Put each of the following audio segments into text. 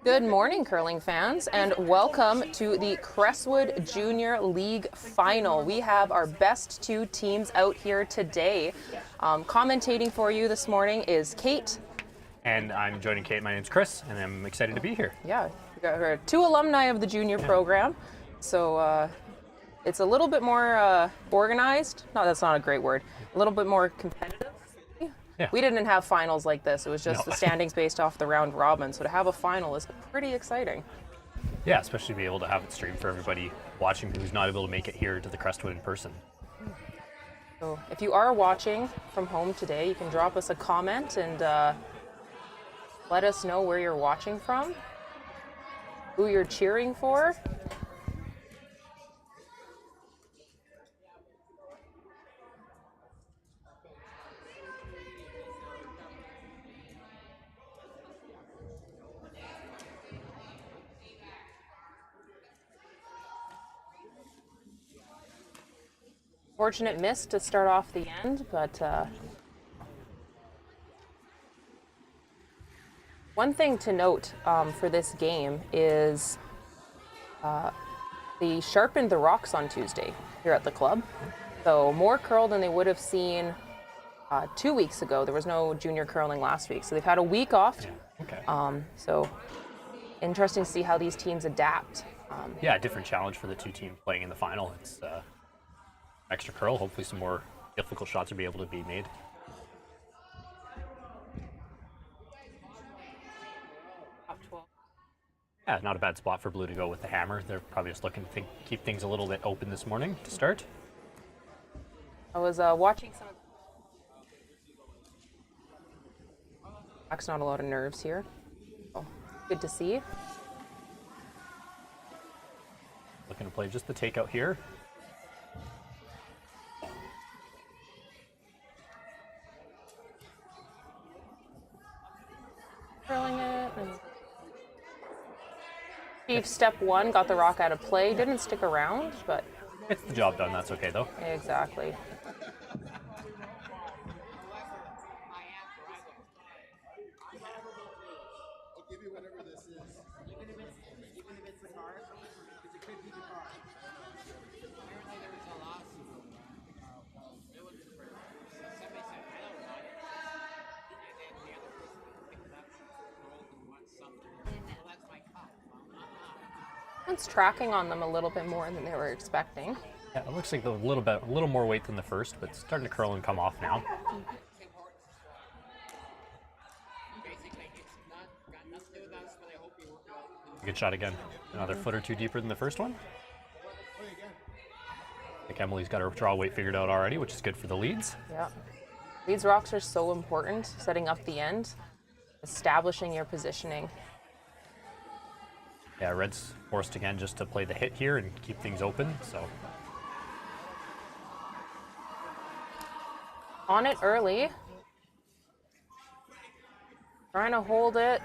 Good morning, curling fans, and welcome to the Crestwood Junior League Final. We have our best two teams out here today. Commentating for you this morning is Kate. And I'm joining Kate. My name's Chris, and I'm excited to be here. Yeah, we got her two alumni of the junior program, so it's a little bit more organized. No, that's not a great word. A little bit more competitive. Yeah. We didn't have finals like this. It was just the standings based off the round robin. So to have a final is pretty exciting. Yeah, especially to be able to have it streamed for everybody watching who's not able to make it here to the Crestwood in person. So if you are watching from home today, you can drop us a comment and let us know where you're watching from, who you're cheering for. Fortunate miss to start off the end, but one thing to note for this game is they sharpened the rocks on Tuesday here at the club. So more curl than they would have seen 2 weeks ago. There was no junior curling last week, so they've had a week off. Yeah. Okay. So interesting to see how these teams adapt. Yeah, a different challenge for the two teams playing in the final. It's extra curl. Hopefully some more difficult shots will be able to be made. Yeah, not a bad spot for Blue to go with the hammer. They're probably just looking to keep things a little bit open this morning to start. I was watching some of the... Not a lot of nerves here. Oh, good to see. Looking to play just the takeout here. Curling it. Chief step one, got the rock out of play. Didn't stick around, but... It's the job done. That's okay, though. Exactly. It's tracking on them a little bit more than they were expecting. Yeah, it looks like a little more weight than the first, but it's starting to curl and come off now. Good shot again. Another foot or two deeper than the first one. I think Emily's got her draw weight figured out already, which is good for the leads. Yeah. These rocks are so important, setting up the end, establishing your positioning. Yeah, Red's forced again just to play the hit here and keep things open, so. On it early. Trying to hold it.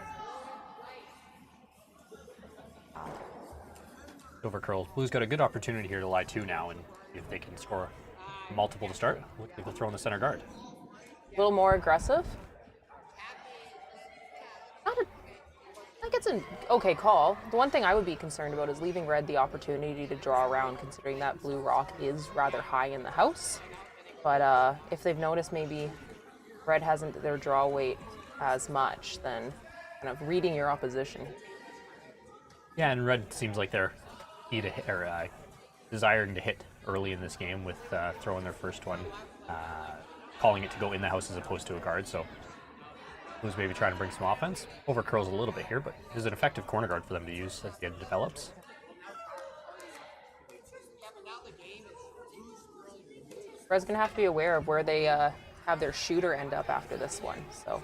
Over curls. Blue's got a good opportunity here to lie two now, and if they can score multiple to start, looks like they'll throw in the center guard. A little more aggressive. I think it's an okay call. The one thing I would be concerned about is leaving Red the opportunity to draw around, considering that blue rock is rather high in the house. But if they've noticed maybe Red hasn't their draw weight as much, then kind of reading your opposition. Yeah, and Red seems like they're desiring to hit early in this game with throwing their first one, calling it to go in the house as opposed to a guard. So Blue's maybe trying to bring some offense. Over curls a little bit here, but is an effective corner guard for them to use as the game develops. Red's gonna have to be aware of where they have their shooter end up after this one. So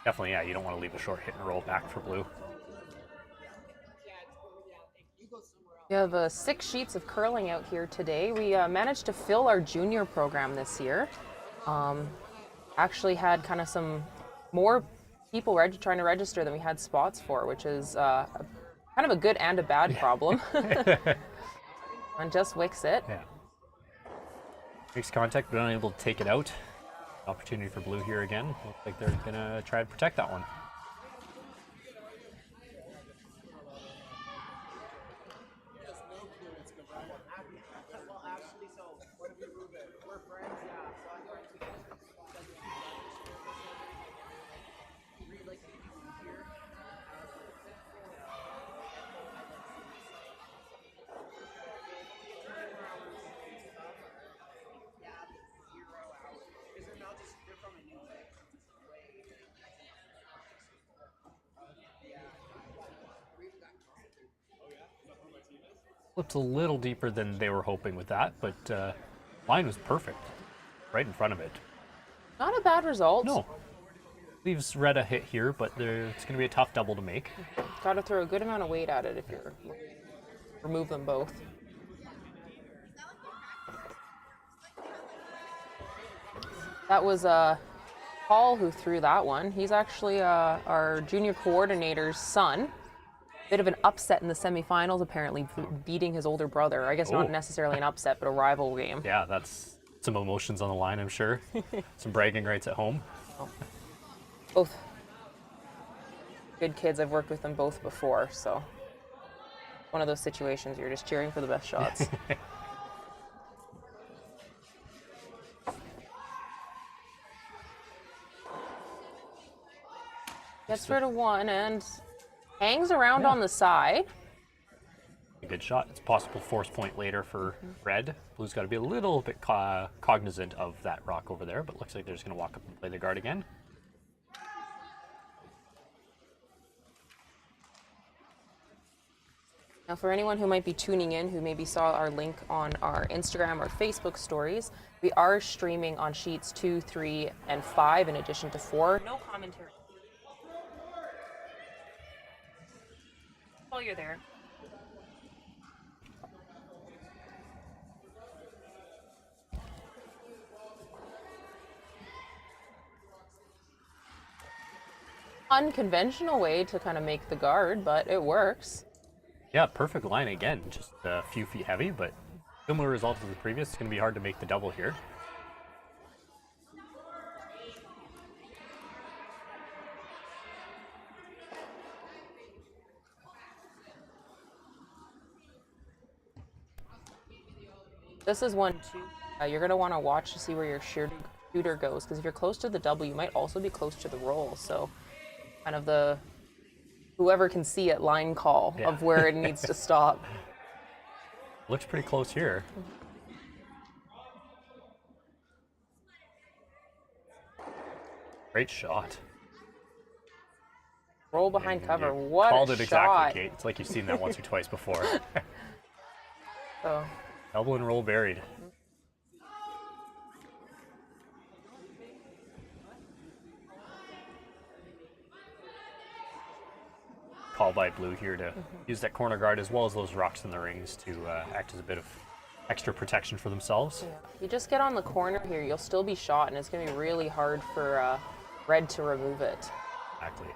definitely, yeah, you don't want to leave a short hit and roll back for Blue. We have 6 sheets of curling out here today. We managed to fill our junior program this year. Actually had kind of some more people trying to register than we had spots for, which is kind of a good and a bad problem. And just wicks it. Yeah. Makes contact, but unable to take it out. Opportunity for Blue here again. Looks like they're going to try to protect that one. Flips a little deeper than they were hoping with that, but line was perfect. Right in front of it. Not a bad result. No. Leaves red a hit here, but it's going to be a tough double to make. Got to throw a good amount of weight at it if you're remove them both. That was Paul who threw that one. He's actually our junior coordinator's son. Bit of an upset in the semifinals, apparently, beating his older brother. I guess not necessarily an upset, but a rival game. Yeah, that's some emotions on the line, I'm sure. Some bragging rights at home. Both good kids. I've worked with them both before, so one of those situations you're just cheering for the best shots. Gets rid of one and hangs around on the side. A good shot. It's a possible force point later for red. Blue's got to be a little bit cognizant of that rock over there, but looks like they're just going to walk up and play the guard again. Now, for anyone who might be tuning in, who maybe saw our link on our Instagram or Facebook stories, we are streaming on sheets 2, 3, and 5 in addition to 4. No commentary. While you're there. Unconventional way to kind of make the guard, but it works. Yeah, perfect line again. Just a few feet heavy, but similar result to the previous. It's going to be hard to make the double here. This is one too. You're going to want to watch to see where your shooter goes, because if you're close to the double, you might also be close to the roll. So kind of the whoever can see it line call of where it needs to stop. Looks pretty close here. Great shot. Roll behind cover. What called a it shot. exactly, Kate. It's like you've seen that once or twice before. So, double and roll buried. Call by Blue here to use that corner guard as well as those rocks in the rings to act as a bit of extra protection for themselves. yeah. You just get on the corner here, you'll still be shot, and it's going to be really hard for red to remove it. Exactly.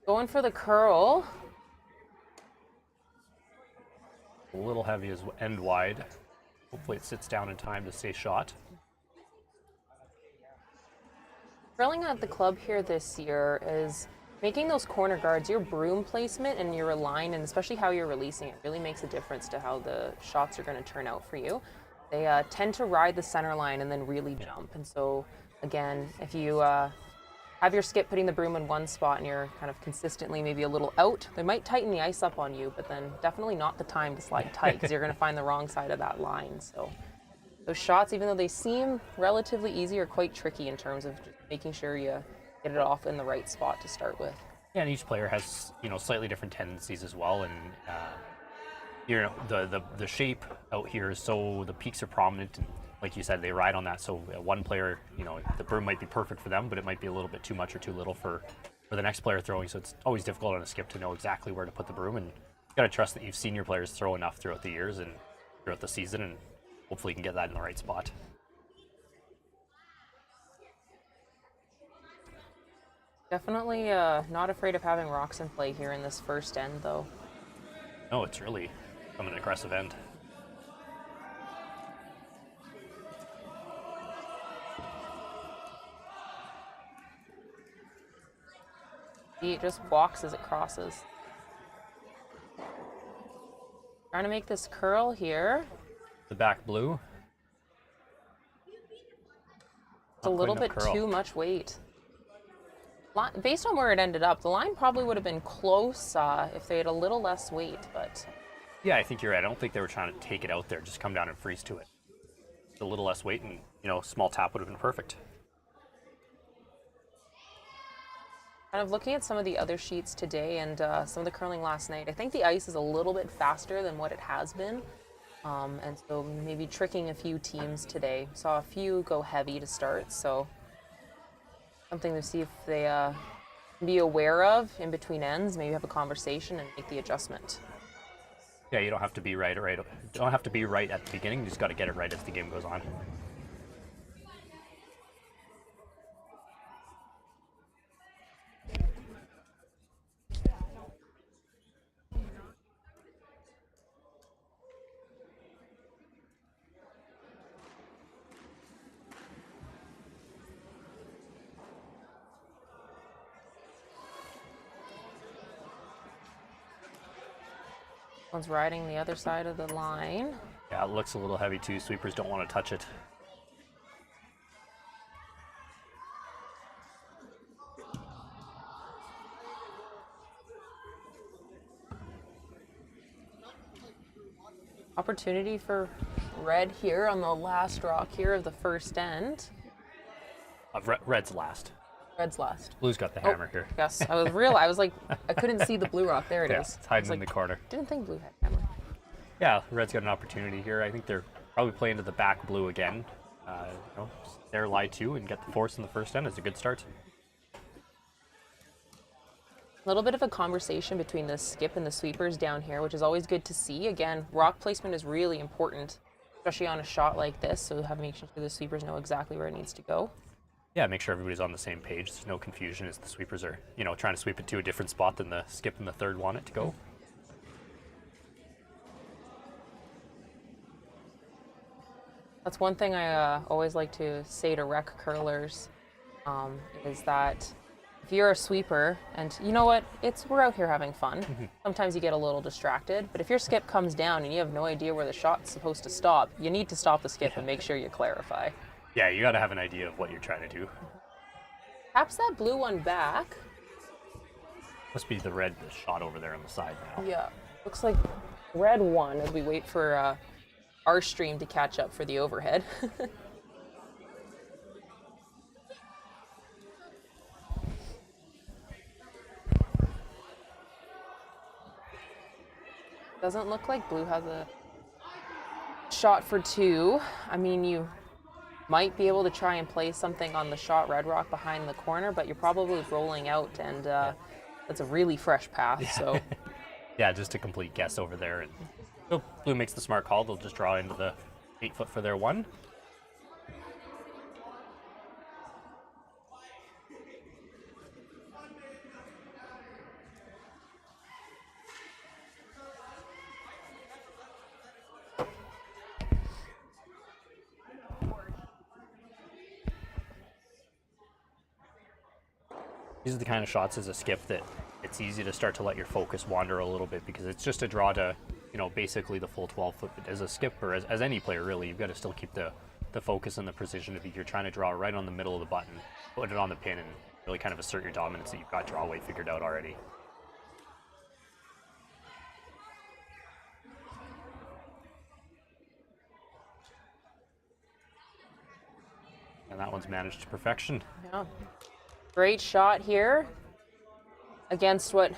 Going for the curl. A little heavy as end wide. Hopefully it sits down in time to stay shot. Curling at the club here this year is making those corner guards, your broom placement and your line, and especially how you're releasing it, really makes a difference to how the shots are going to turn out for you. They tend to ride the center line and then really jump. And so, again, if you have your skip putting the broom in one spot and you're kind of consistently maybe a little out, they might tighten the ice up on you, but then definitely not the time to slide tight because you're going to find the wrong side of that line. So those shots, even though they seem relatively easy, are quite tricky in terms of just making sure you get it off in the right spot to start with. Yeah, and each player has, slightly different tendencies as well, and the shape out here is so the peaks are prominent, and like you said, they ride on that. So one player, the broom might be perfect for them, but it might be a little bit too much or too little for the next player throwing. So it's always difficult on a skip to know exactly where to put the broom, and you got to trust that you've seen your players throw enough throughout the years and throughout the season, and hopefully you can get that in the right spot. Definitely not afraid of having rocks in play here in this first end, though. No, it's really an aggressive end. It just walks as it crosses. Trying to make this curl here. The back Blue. It's a little bit too much weight. Based on where it ended up, the line probably would have been close if they had a little less weight, but Yeah, I think you're right. I don't think they were trying to take it out there, just come down and freeze to it. A little less weight and, small tap would have been perfect. Kind of looking at some of the other sheets today and some of the curling last night, I think the ice is a little bit faster than what it has been. And so maybe tricking a few teams today. Saw a few go heavy to start, so something to see if they be aware of in between ends, maybe have a conversation and make the adjustment. Yeah, you don't have to be right. You don't have to be right at the beginning. You just got to get it right as the game goes on. One's riding the other side of the line. Yeah, it looks a little heavy too. Sweepers don't want to touch it. Opportunity for red here on the last rock here of the first end. Red's last. Red's last. Blue's got the hammer here. Yes, I was like, I couldn't see the blue rock. There it is. It's hiding in the corner. Didn't think blue had hammer. Yeah, red's got an opportunity here. I think they're probably playing to the back blue again. Their lie two and get the force in the first end is a good start. A little bit of a conversation between the skip and the sweepers down here, which is always good to see. Again, rock placement is really important, especially on a shot like this, so making sure the sweepers know exactly where it needs to go. Yeah, make sure everybody's on the same page. There's no confusion as the sweepers are, trying to sweep it to a different spot than the skip and the third want it to go. That's one thing I always like to say to rec curlers, is that if you're a sweeper, and you know what, we're out here having fun. Sometimes you get a little distracted, but if your skip comes down and you have no idea where the shot's supposed to stop, you need to stop the skip and make sure you clarify. Yeah, you got to have an idea of what you're trying to do. Taps that blue one back. Must be the red shot over there on the side now. Yeah, looks like red one as we wait for our stream to catch up for the overhead. Doesn't look like blue has a shot for two. I mean, you might be able to try and play something on the shot red rock behind the corner, but you're probably rolling out, and that's a really fresh path. So yeah, just a complete guess over there. And so blue makes the smart call. They'll just draw into the 8 foot for their one. These are the kind of shots as a skip that it's easy to start to let your focus wander a little bit, because it's just a draw to, basically the full 12 foot. But as a skip, or as any player really, you've got to still keep the focus and the precision of it. You're trying to draw right on the middle of the button, put it on the pin, and really kind of assert your dominance that you've got draw weight figured out already. And that one's managed to perfection. yeah, great shot here against what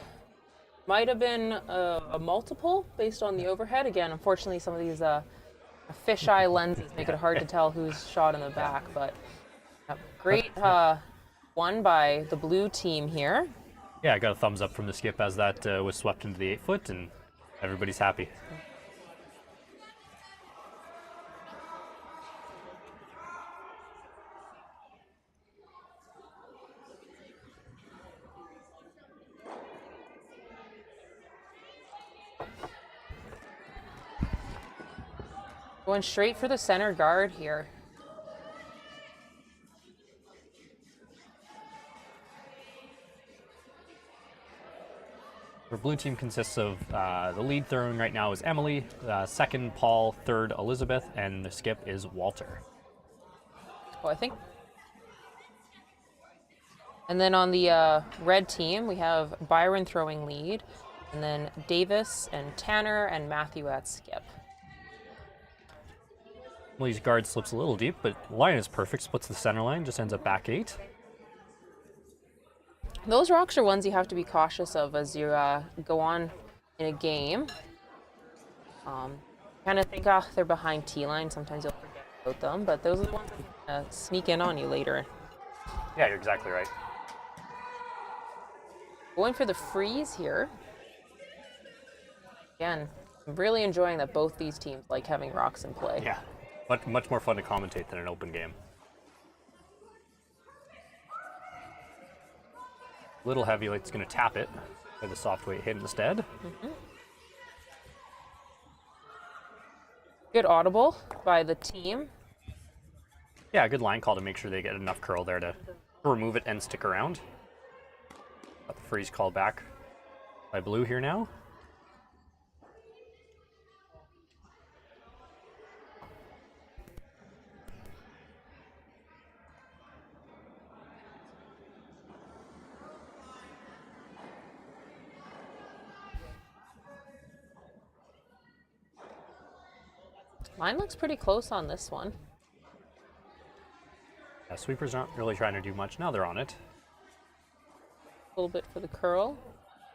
might have been a multiple based on the overhead. Again, unfortunately, some of these fisheye lenses make it hard to tell who's shot in the back, but great one by the blue team here. Yeah, I got a thumbs up from the skip as that was swept into the 8 foot, and everybody's happy. Going straight for the center guard here. Our blue team consists of the lead throwing right now is Emily, second Paul, third Elizabeth, and the skip is Walter. Oh, I think. And then on the red team, we have Byron throwing lead, And then Davis and Tanner and Matthew at skip. Emily's guard slips a little deep, but line is perfect. Splits the center line, just ends up back 8. Those rocks are ones you have to be cautious of as you go on in a game. Kind of think, they're behind T-line. Sometimes you'll forget about them, but those are the ones that sneak in on you later. Yeah, you're exactly right. Going for the freeze here. Again, I'm really enjoying that both these teams like having rocks in play. Yeah, much more fun to commentate than an open game. Little heavy, like it's going to tap it with a soft weight hit instead. Good audible by the team. Yeah, good line call to make sure they get enough curl there to remove it and stick around. Got the freeze called back by blue here now. Mine looks pretty close on this one. Yeah, sweepers aren't really trying to do much. Now they're on it. A little bit for the curl.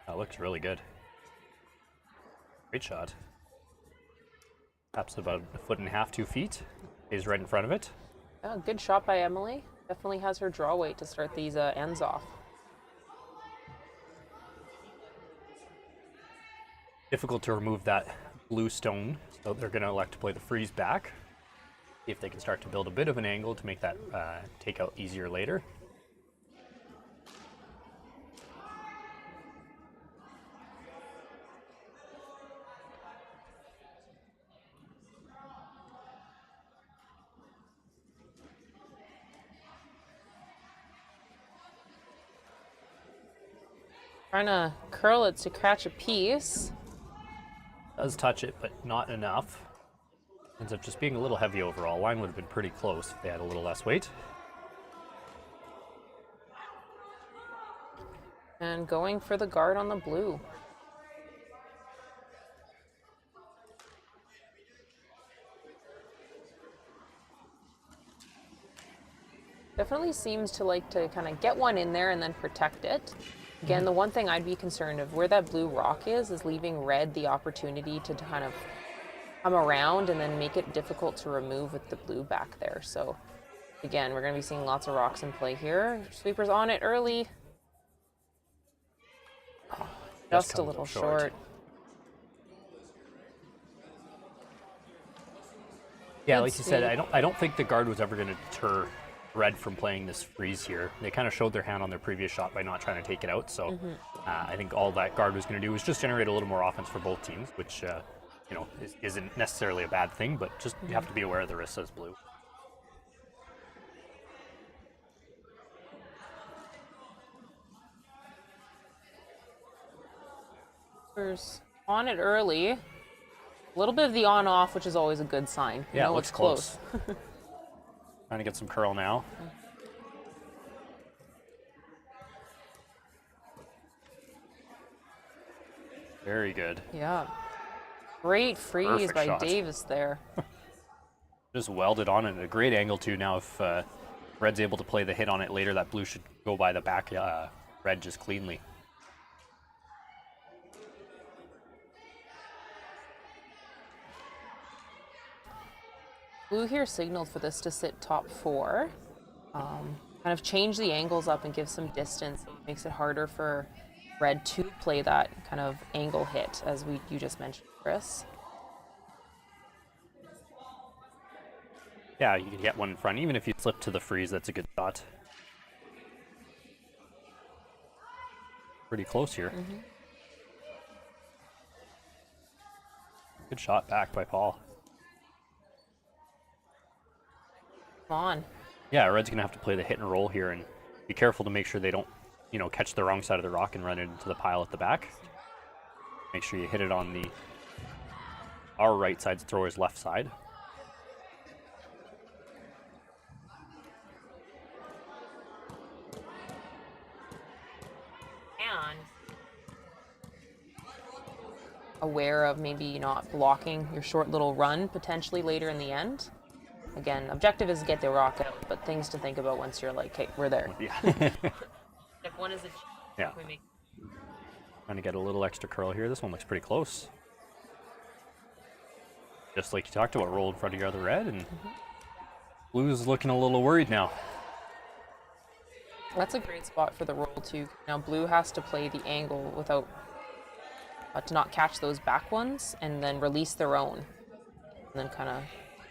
That looks really good. Great shot. Taps about 1.5 feet, 2 feet. Stays right in front of it. Yeah, good shot by Emily. Definitely has her draw weight to start these ends off. Difficult to remove that blue stone, so they're going to elect to play the freeze back. See if they can start to build a bit of an angle to make that takeout easier later. Trying to curl it to catch a piece. Does touch it, but not enough. Ends up just being a little heavy overall. Line would have been pretty close if they had a little less weight. And going for the guard on the blue. Definitely seems to like to kind of get one in there and then protect it. Again, the one thing I'd be concerned of where that blue rock is leaving red the opportunity to kind of come around and then make it difficult to remove with the blue back there. So again, we're going to be seeing lots of rocks in play here. Sweeper's on it early. Just a little short. Yeah, Good like you said, sweep. I don't think the guard was ever going to deter red from playing this freeze here. They kind of showed their hand on their previous shot by not trying to take it out. So I think all that guard was going to do was just generate a little more offense for both teams, which you know isn't necessarily a bad thing, but just you have to be aware of the risks as blue. Sweeper's on it early. A little bit of the on-off, which is always a good sign. You Yeah, know it looks it's close. Trying to get some curl now. Very good. Yeah. Great freeze Perfect by shot. Davis there. Just welded on it at a great angle too. Now if red's able to play the hit on it later, that blue should go by the back red just cleanly. Blue here signaled for this to sit top 4. Kind of change the angles up and give some distance. It makes it harder for red to play that kind of angle hit, as you just mentioned, Chris. Yeah, you can get one in front. Even if you slip to the freeze, that's a good shot. Pretty close here. Good shot back by Paul. Come on. Yeah, red's gonna have to play the hit and roll here and be careful to make sure they don't, catch the wrong side of the rock and run it into the pile at the back. Make sure you hit it on our right side's thrower's left side. And aware of maybe not blocking your short little run potentially later in the end. Again, objective is to get the rock out, but things to think about once you're like, hey, we're there. Yeah. Step one is Yeah. Trying to get a little extra curl here. This one looks pretty close. Just like you talked about, roll in front of your other red, and blue's looking a little worried now. That's a great spot for the roll too. Now blue has to play the angle without to not catch those back ones, and then release their own, and then kind of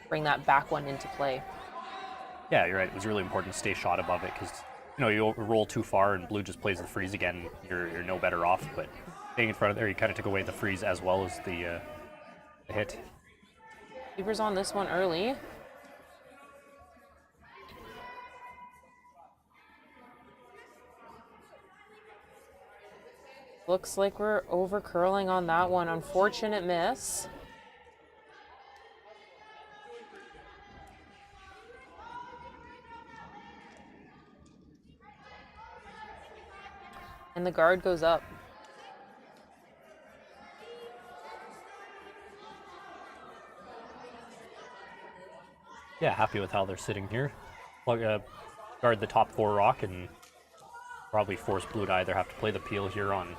bring that back one into play. Yeah, you're right. It was really important to stay shot above it because you roll too far and blue just plays the freeze again. You're no better off. But staying in front of there, you kind of took away the freeze as well as the hit. Keepers on this one early. Looks like we're over curling on that one. Unfortunate miss. And the guard goes up. Yeah, happy with how they're sitting here. Guard the top 4 rock and probably force blue to either have to play the peel here on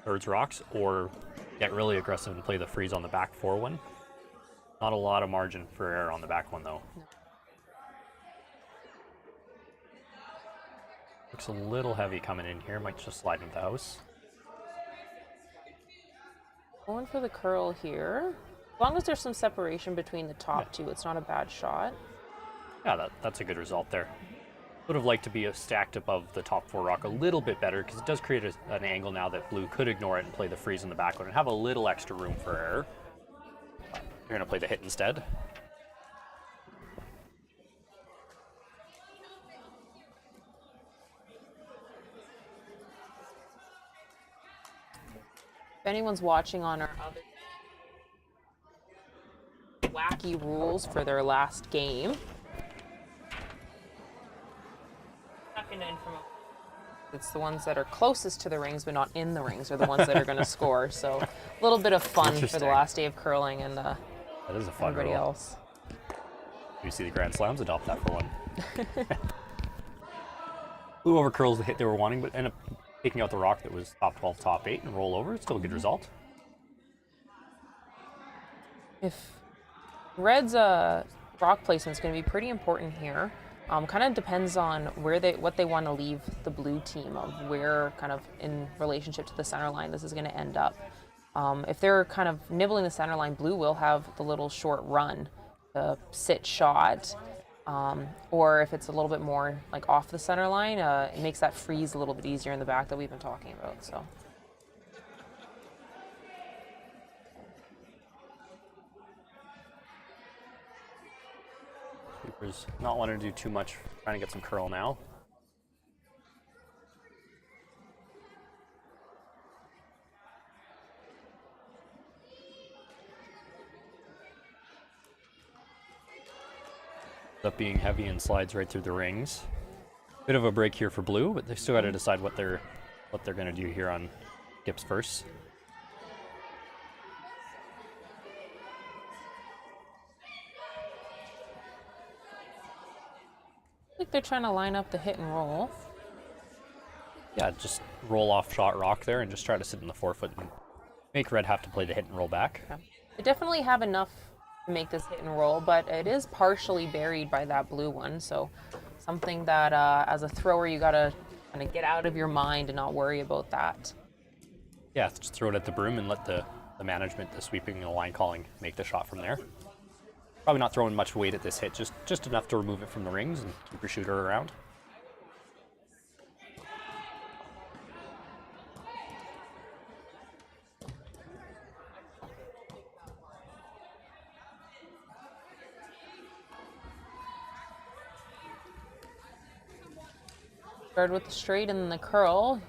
Thurs rocks or get really aggressive and play the freeze on the back 4 one. Not a lot of margin for error on the back one though. No. Looks a little heavy coming in here. Might just slide into the house. Going for the curl here. As long as there's some separation between the top two, it's not a bad shot. Yeah, that's a good result there. Would have liked to be stacked above the top 4 rock a little bit better because it does create an angle now that blue could ignore it and play the freeze in the back one and have a little extra room for error. You're going to play the hit instead. If anyone's watching on our other wacky rules for their last game, it's the ones that are closest to the rings but not in the rings are the ones that are going to score. So a little bit of fun for the last day of curling and that is a fun everybody rule. else. You see the Grand Slams adopt that for one. Blue over curls the hit they were wanting, but ended up taking out the rock that was top 12, top 8 and roll over. It's still a good result. If red's rock placement is going to be pretty important here. Kind of depends on what they want to leave the blue team of, where kind of in relationship to the center line this is going to end up. If they're kind of nibbling the center line, blue will have the little short run to sit shot. Or if it's a little bit more like off the center line, it makes that freeze a little bit easier in the back that we've been talking about. So. Keepers not wanting to do too much, trying to get some curl now. Ends up being heavy and slides right through the rings. Bit of a break here for blue, but they still got to decide what they're going to do here on Gips first. I think they're trying to line up the hit and roll. Yeah, just roll off shot rock there and just try to sit in the 4-foot and make red have to play the hit and roll back. Yeah. They definitely have enough to make this hit and roll, but it is partially buried by that blue one. So something that as a thrower you gotta kind of get out of your mind and not worry about that. Yeah, just throw it at the broom and let the management, the sweeping and the line calling make the shot from there. Probably not throwing much weight at this hit, just enough to remove it from the rings and keep your shooter around. Start with the straight and then the curl.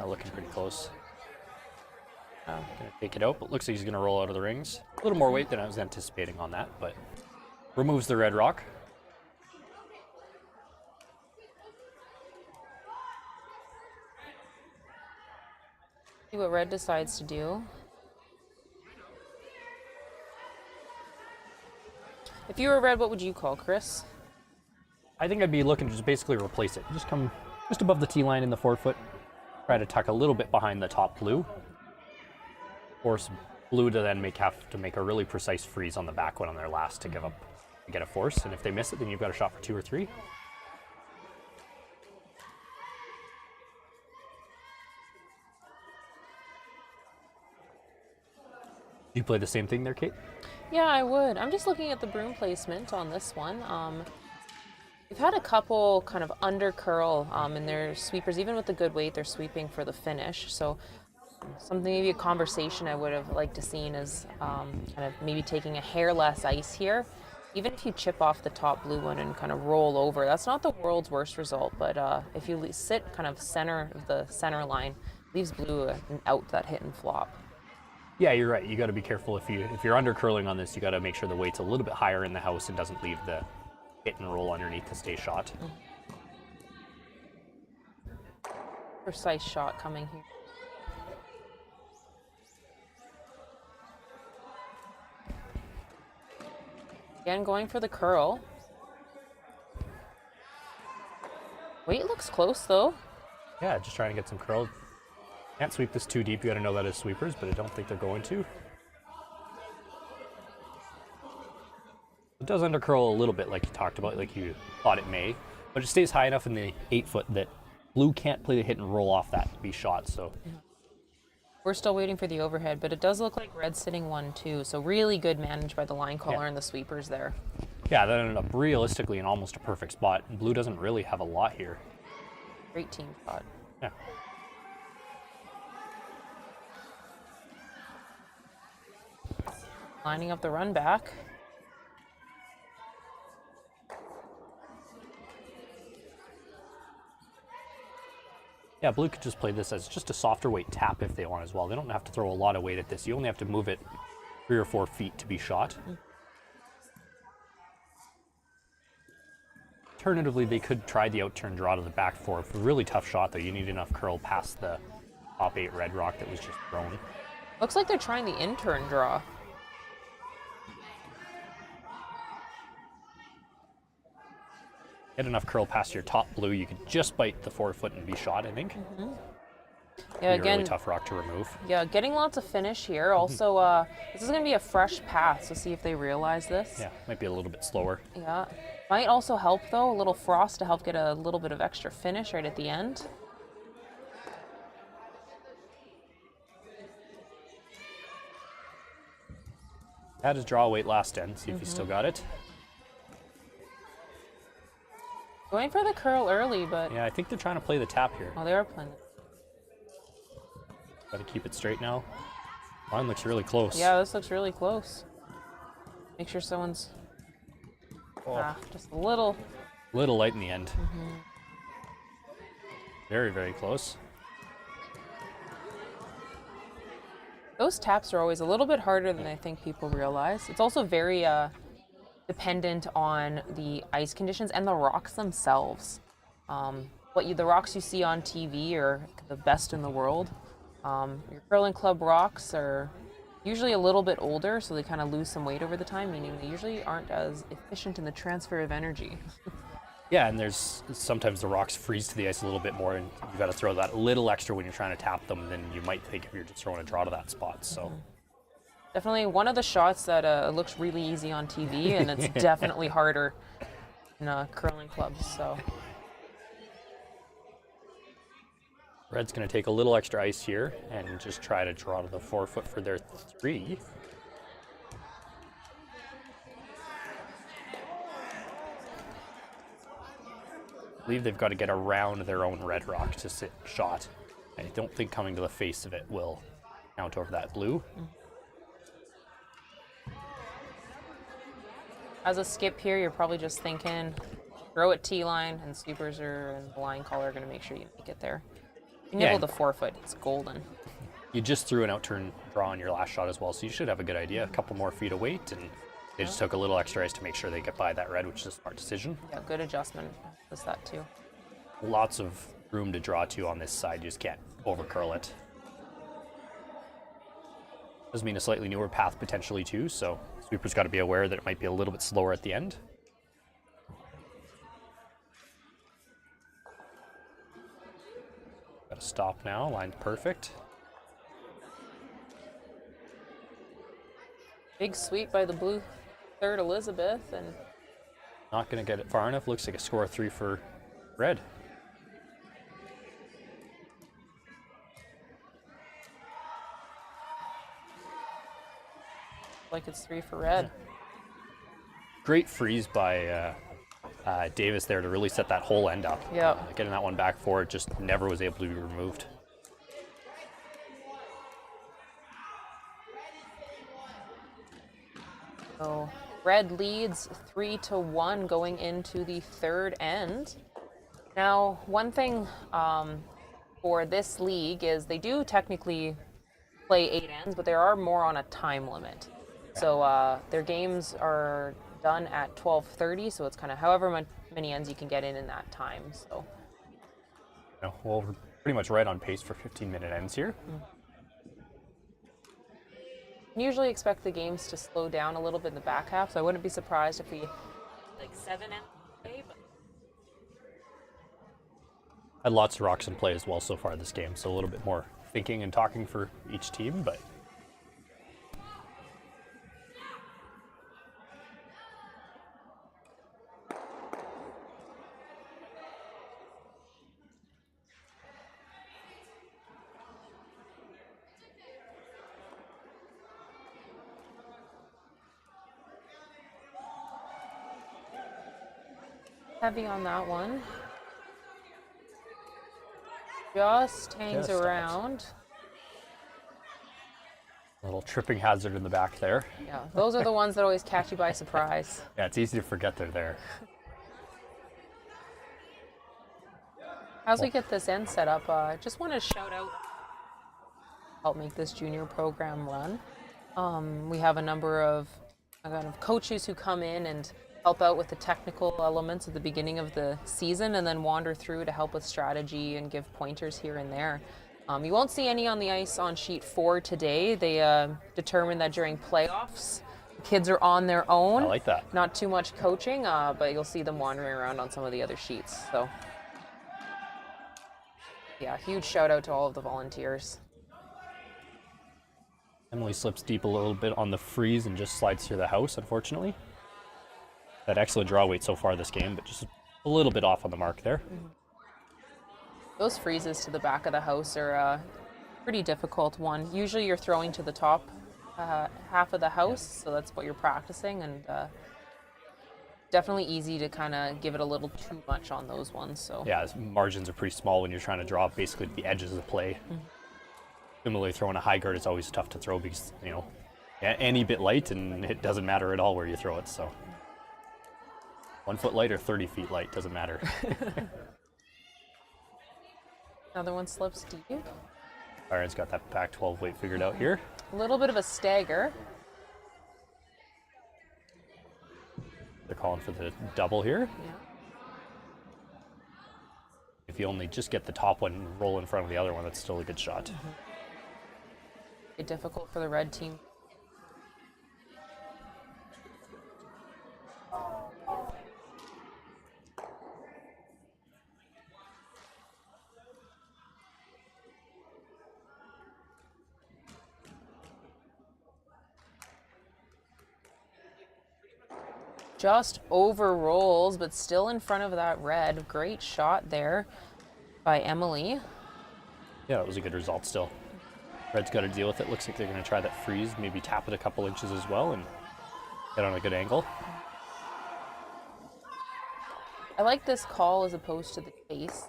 Looking pretty close. Gonna take it out, but looks like he's gonna roll out of the rings. A little more weight than I was anticipating on that, but removes the red rock. See what red decides to do. If you were red, what would you call, Chris? I think I'd be looking to just basically replace it. Just come just above the tee line in the forefoot. Try to tuck a little bit behind the top blue. Force blue to then have to make a really precise freeze on the back one on their last to get a force. And if they miss it, then you've got a shot for 2 or 3. You play the same thing there, Kate? Yeah, I would. I'm just looking at the broom placement on this one. We've had a couple kind of under curl in their sweepers. Even with the good weight, they're sweeping for the finish. So something, maybe a conversation I would have liked to seen is kind of maybe taking a hair less ice here. Even if you chip off the top blue one and kind of roll over, that's not the world's worst result. But if you sit kind of center of the center line, leaves blue out that hit and flop. Yeah, you're right. You got to be careful if you're under curling on this. You got to make sure the weight's a little bit higher in the house and doesn't leave the hit and roll underneath to stay shot. Precise shot coming here. Again, going for the curl. Weight looks close though. Yeah, just trying to get some curl. Can't sweep this too deep. You got to know that as sweepers, but I don't think they're going to. It does undercurl a little bit, like you talked about, like you thought it may, but it stays high enough in the 8-foot that blue can't play the hit and roll off that to be shot. So we're still waiting for the overhead, but it does look like red's sitting 1-2. So really good managed by the line caller and the sweepers there. Yeah, that ended up realistically in almost a perfect spot. Blue doesn't really have a lot here. Great team shot. Yeah. Lining up the run back. Yeah, blue could just play this as just a softer weight tap if they want as well. They don't have to throw a lot of weight at this. You only have to move it 3 or 4 feet to be shot. Alternatively, they could try the out-turn draw to the back 4. For a really tough shot, though, you need enough curl past the top 8 red rock that was just thrown. Looks like they're trying the in-turn draw. Get enough curl past your top blue, you could just bite the 4-foot and be shot, I think. Yeah, again, a really tough rock to remove. Yeah, getting lots of finish here. Also, this is going to be a fresh path, so see if they realize this. Yeah, might be a little bit slower. Yeah. Might also help, though, a little frost to help get a little bit of extra finish right at the end. Had his draw weight last end, see if he still got it. Going for the curl early, but... Yeah, I think they're trying to play the tap here. Oh, they are playing it. Got to keep it straight now. Line looks really close. Yeah, this looks really close. Make sure someone's just a little light in the end. Very, very close. Those taps are always a little bit harder than I think people realize. It's also very dependent on the ice conditions and the rocks themselves. The rocks you see on TV are the best in the world. Your curling club rocks are usually a little bit older, so they kind of lose some weight over the time, meaning they usually aren't as efficient in the transfer of energy. Yeah, and there's sometimes the rocks freeze to the ice a little bit more, and you got to throw that little extra when you're trying to tap them than you might think if you're just throwing a draw to that spot. So definitely one of the shots that looks really easy on TV, and it's definitely harder in curling clubs. So red's going to take a little extra ice here and just try to draw to the 4-foot for their 3. I believe they've got to get around their own red rock to sit shot. I don't think coming to the face of it will count over that blue. As a skip here, you're probably just thinking, throw it T-line, and sweepers and the line caller are going to make sure you make it there. You nibble the 4-foot, it's golden. You just threw an out-turn draw on your last shot as well, so you should have a good idea. A couple more feet of weight, and they just took a little extra ice to make sure they get by that red, which is a smart decision. Yeah, good adjustment. Does that too. Lots of room to draw to on this side. You just can't over curl it. Does mean a slightly newer path potentially too, so sweeper's got to be aware that it might be a little bit slower at the end. Got to stop now, lined perfect. Big sweep by the blue third Elizabeth, and Not going to get it far enough. Looks like a score of 3 for red. like it's 3 for red. Great freeze by Davis there to really set that whole end up. Yeah. Getting that one back forward just never was able to be removed. So red leads 3-1 going into the third end. Now, one thing for this league is they do technically play 8 ends, but there are more on a time limit. So their games are done at 12:30, so it's kind of however many ends you can get in that time. So, Well, we're pretty much right on pace for 15-minute ends here. I usually expect the games to slow down a little bit in the back half, so I wouldn't be surprised if we like 7 ends today. But Had lots of rocks in play as well so far this game, so a little bit more thinking and talking for each team, but heavy on that one. Just hangs Just around. a little tripping hazard in the back there. Yeah, those are the ones that always catch you by surprise. Yeah, it's easy to forget they're there. As we get this end set up, I just want to shout out, help make this junior program run. We have a number of kind of coaches who come in and help out with the technical elements at the beginning of the season and then wander through to help with strategy and give pointers here and there. You won't see any on the ice on sheet 4 today. They determined that during playoffs, the kids are on their own. I like that. Not too much coaching, but you'll see them wandering around on some of the other sheets. So, yeah, huge shout out to all of the volunteers. Emily slips deep a little bit on the freeze and just slides through the house, unfortunately. That excellent draw weight so far this game, but just a little bit off on the mark there. Those freezes to the back of the house are a pretty difficult one. Usually you're throwing to the top half of the house, so that's what you're practicing, and definitely easy to kind of give it a little too much on those ones. So Yeah, margins are pretty small when you're trying to draw basically the edges of play. Similarly, throwing a high guard is always tough to throw because, any bit light and it doesn't matter at all where you throw it, so. 1 foot light or 30 feet light, doesn't matter. another one slips deep. Byron's got that Pac-12 weight figured out here. A little bit of a stagger. They're calling for the double here. Yeah. If you only just get the top one and roll in front of the other one, that's still a good shot. Very difficult for the red team. Just over rolls, but still in front of that red. Great shot there by Emily. Yeah, that was a good result still. Red's got to deal with it. Looks like they're going to try that freeze, maybe tap it a couple inches as well and get on a good angle. I like this call as opposed to the chase.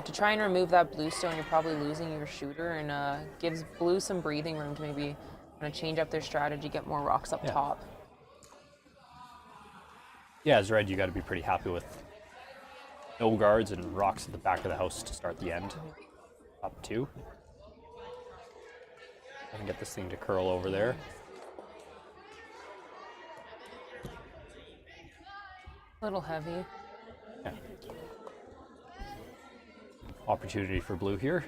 To try and remove that blue stone, you're probably losing your shooter, and gives blue some breathing room to maybe kind of change up their strategy, get more rocks up top. Yeah, as red, you got to be pretty happy with no guards and rocks at the back of the house to start the end. Top 2. I can get this thing to curl over there. A little heavy. Yeah. Opportunity for blue here.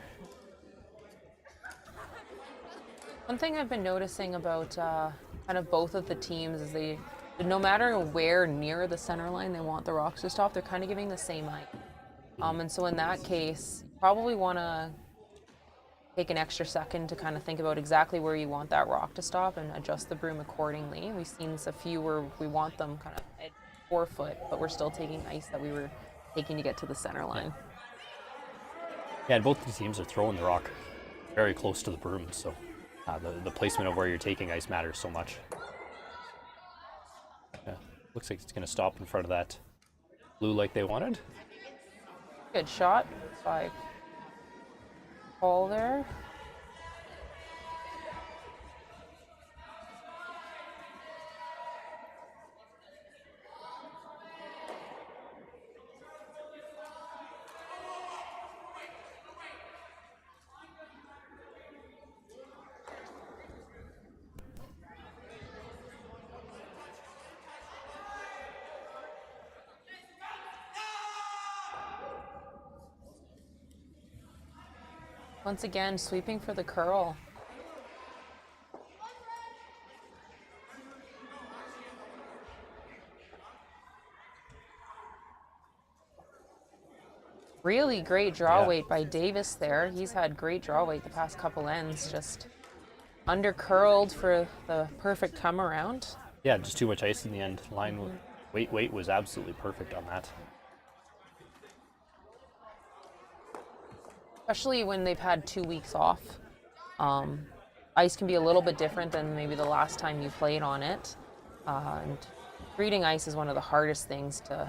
One thing I've been noticing about kind of both of the teams is no matter where near the center line they want the rocks to stop, they're kind of giving the same height. And so in that case, you probably want to take an extra second to kind of think about exactly where you want that rock to stop and adjust the broom accordingly. We've seen a few where we want them kind of at 4 foot, but we're still taking ice that we were taking to get to the center line. Yeah, and both the teams are throwing the rock very close to the broom, so the placement of where you're taking ice matters so much. Yeah, looks like it's going to stop in front of that blue like they wanted. Good shot by Paul there. Once again, sweeping for the curl. Really great draw weight by Davis there. He's had great draw weight the past couple ends, just under curled for the perfect come around. Yeah, just too much ice in the end. Line weight was absolutely perfect on that. Especially when they've had 2 weeks off. Ice can be a little bit different than maybe the last time you played on it. And reading ice is one of the hardest things to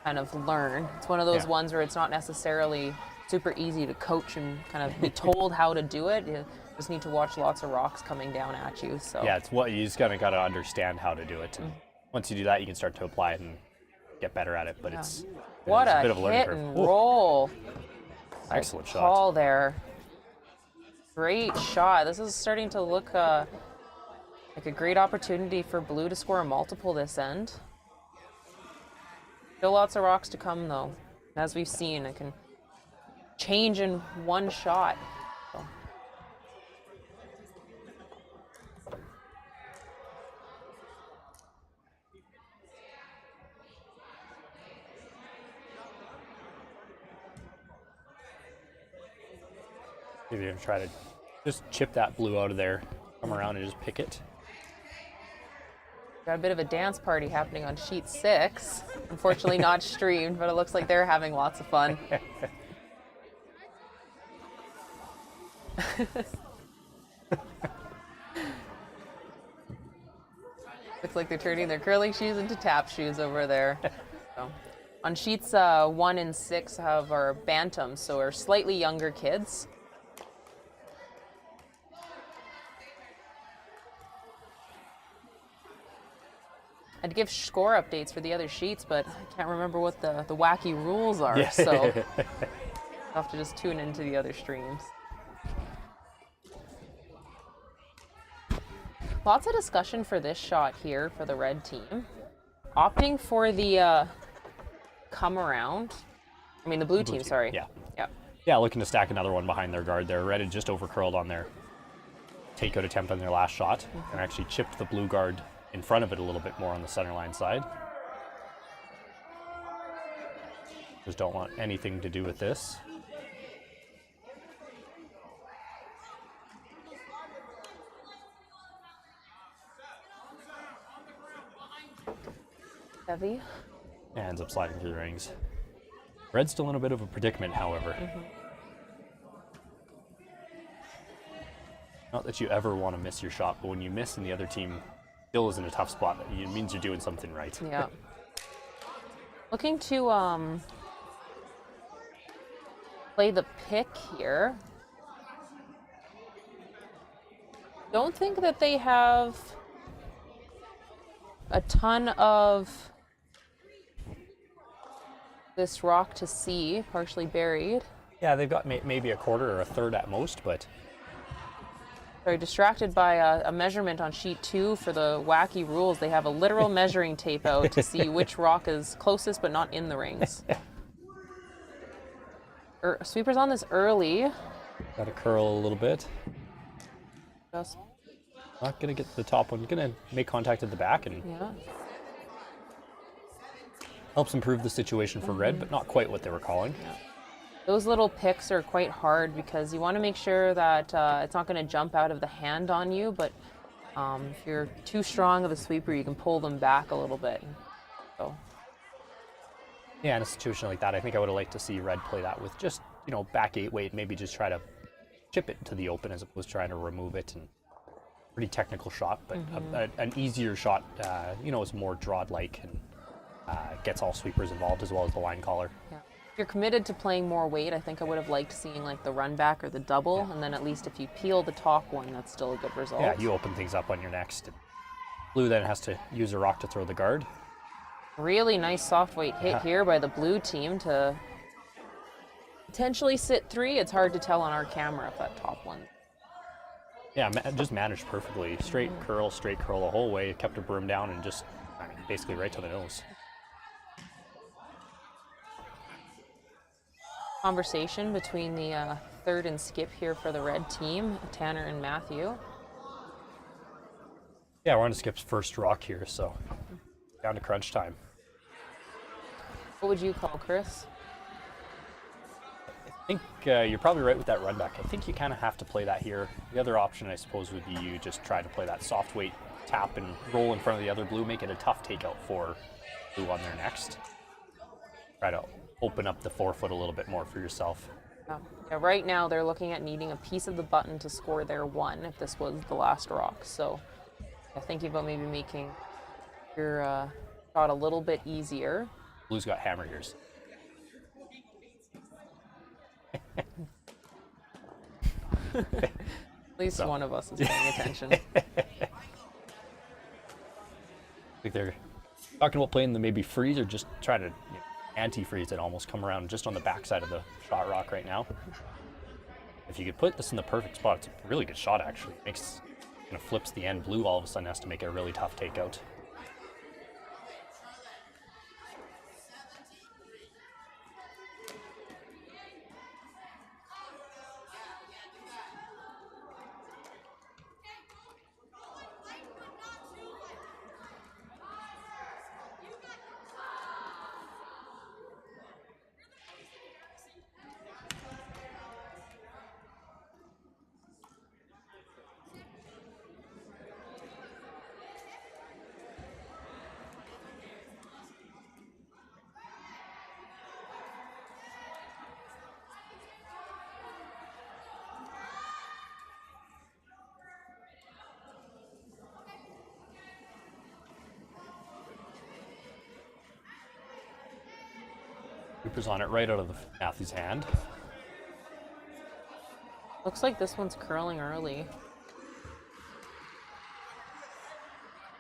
kind of learn. It's one of those ones where it's not necessarily super easy to coach and kind of be told how to do it. You just need to watch lots of rocks coming down at you. So yeah, it's what you just gotta understand how to do it. And once you do that, you can start to apply it and get better at it. But it's a bit of a learning hit curve. And roll. Excellent shot. Paul there. Great shot. This is starting to look like a great opportunity for blue to score a multiple this end. Still lots of rocks to come though. As we've seen, it can change in one shot. So. Maybe you're gonna try to just chip that blue out of there, come around and just pick it. Got a bit of a dance party happening on sheet 6. Unfortunately not streamed, but it looks like they're having lots of fun. Looks like they're turning their curling shoes into tap shoes over there. So, on sheets 1 and 6 have our bantams, so our slightly younger kids. I'd give score updates for the other sheets, but I can't remember what the wacky rules are, so I'll have to just tune into the other streams. Lots of discussion for this shot here for the red team. Opting for the come around. I mean, the blue team, sorry. Yeah. Yeah. Yeah, looking to stack another one behind their guard there. Red had just over curled on their takeout attempt on their last shot and actually chipped the blue guard in front of it a little bit more on the center line side. Just don't want anything to do with this. Heavy. Ends up sliding through the rings. Red's still in a bit of a predicament, however. Not that you ever want to miss your shot, but when you miss and the other team still is in a tough spot, it means you're doing something right. Yeah. Looking to play the pick here. Don't think that they have a ton of this rock to see, partially buried. Yeah, they've got maybe a quarter or a third at most, but Sorry, distracted by a measurement on sheet 2 for the wacky rules. They have a literal measuring tape out to see which rock is closest but not in the rings. Sweepers on this early. got to curl a little bit. Just, Not gonna get to the top one. Gonna make contact at the back and yeah. helps improve the situation for red, but not quite what they were calling. Yeah. Those little picks are quite hard because you want to make sure that it's not going to jump out of the hand on you, but if you're too strong of a sweeper, you can pull them back a little bit. So, Yeah, in a situation like that, I think I would have liked to see red play that with just, back 8 weight, maybe just try to chip it to the open as opposed to trying to remove it. And pretty technical shot, but an easier shot, is more drawed-like and gets all sweepers involved as well as the line caller. yeah. If you're committed to playing more weight, I think I would have liked seeing like the run back or the double, and then at least if you peel the top one, that's still a good result. Yeah, you open things up on your next. Blue then has to use a rock to throw the guard. Really nice soft weight hit here by the blue team to potentially sit 3. It's hard to tell on our camera if that top one. Yeah, just managed perfectly. Straight curl the whole way. Kept her broom down and just, basically right to the nose. Conversation between the third and skip here for the red team, Tanner and Matthew. Yeah, we're on Skip's first rock here, so down to crunch time. What would you call Chris? I think you're probably right with that run back. I think you kind of have to play that here. The other option, I suppose, would be you just try to play that soft weight tap and roll in front of the other blue, make it a tough takeout for blue on their next. Try to open up the forefoot a little bit more for yourself. Yeah, right now they're looking at needing a piece of the button to score their 1 if this was the last rock. So thinking about maybe making your shot a little bit easier. Blue's got hammer ears. At least one of us is paying attention. I think they're talking about playing the maybe freeze or just try to anti-freeze it, almost come around just on the backside of the shot rock right now. If you could put this in the perfect spot, it's a really good shot actually. Makes flips the end. Blue all of a sudden has to make it a really tough takeout. Cooper's on it right out of Matthew's hand. Looks like this one's curling early.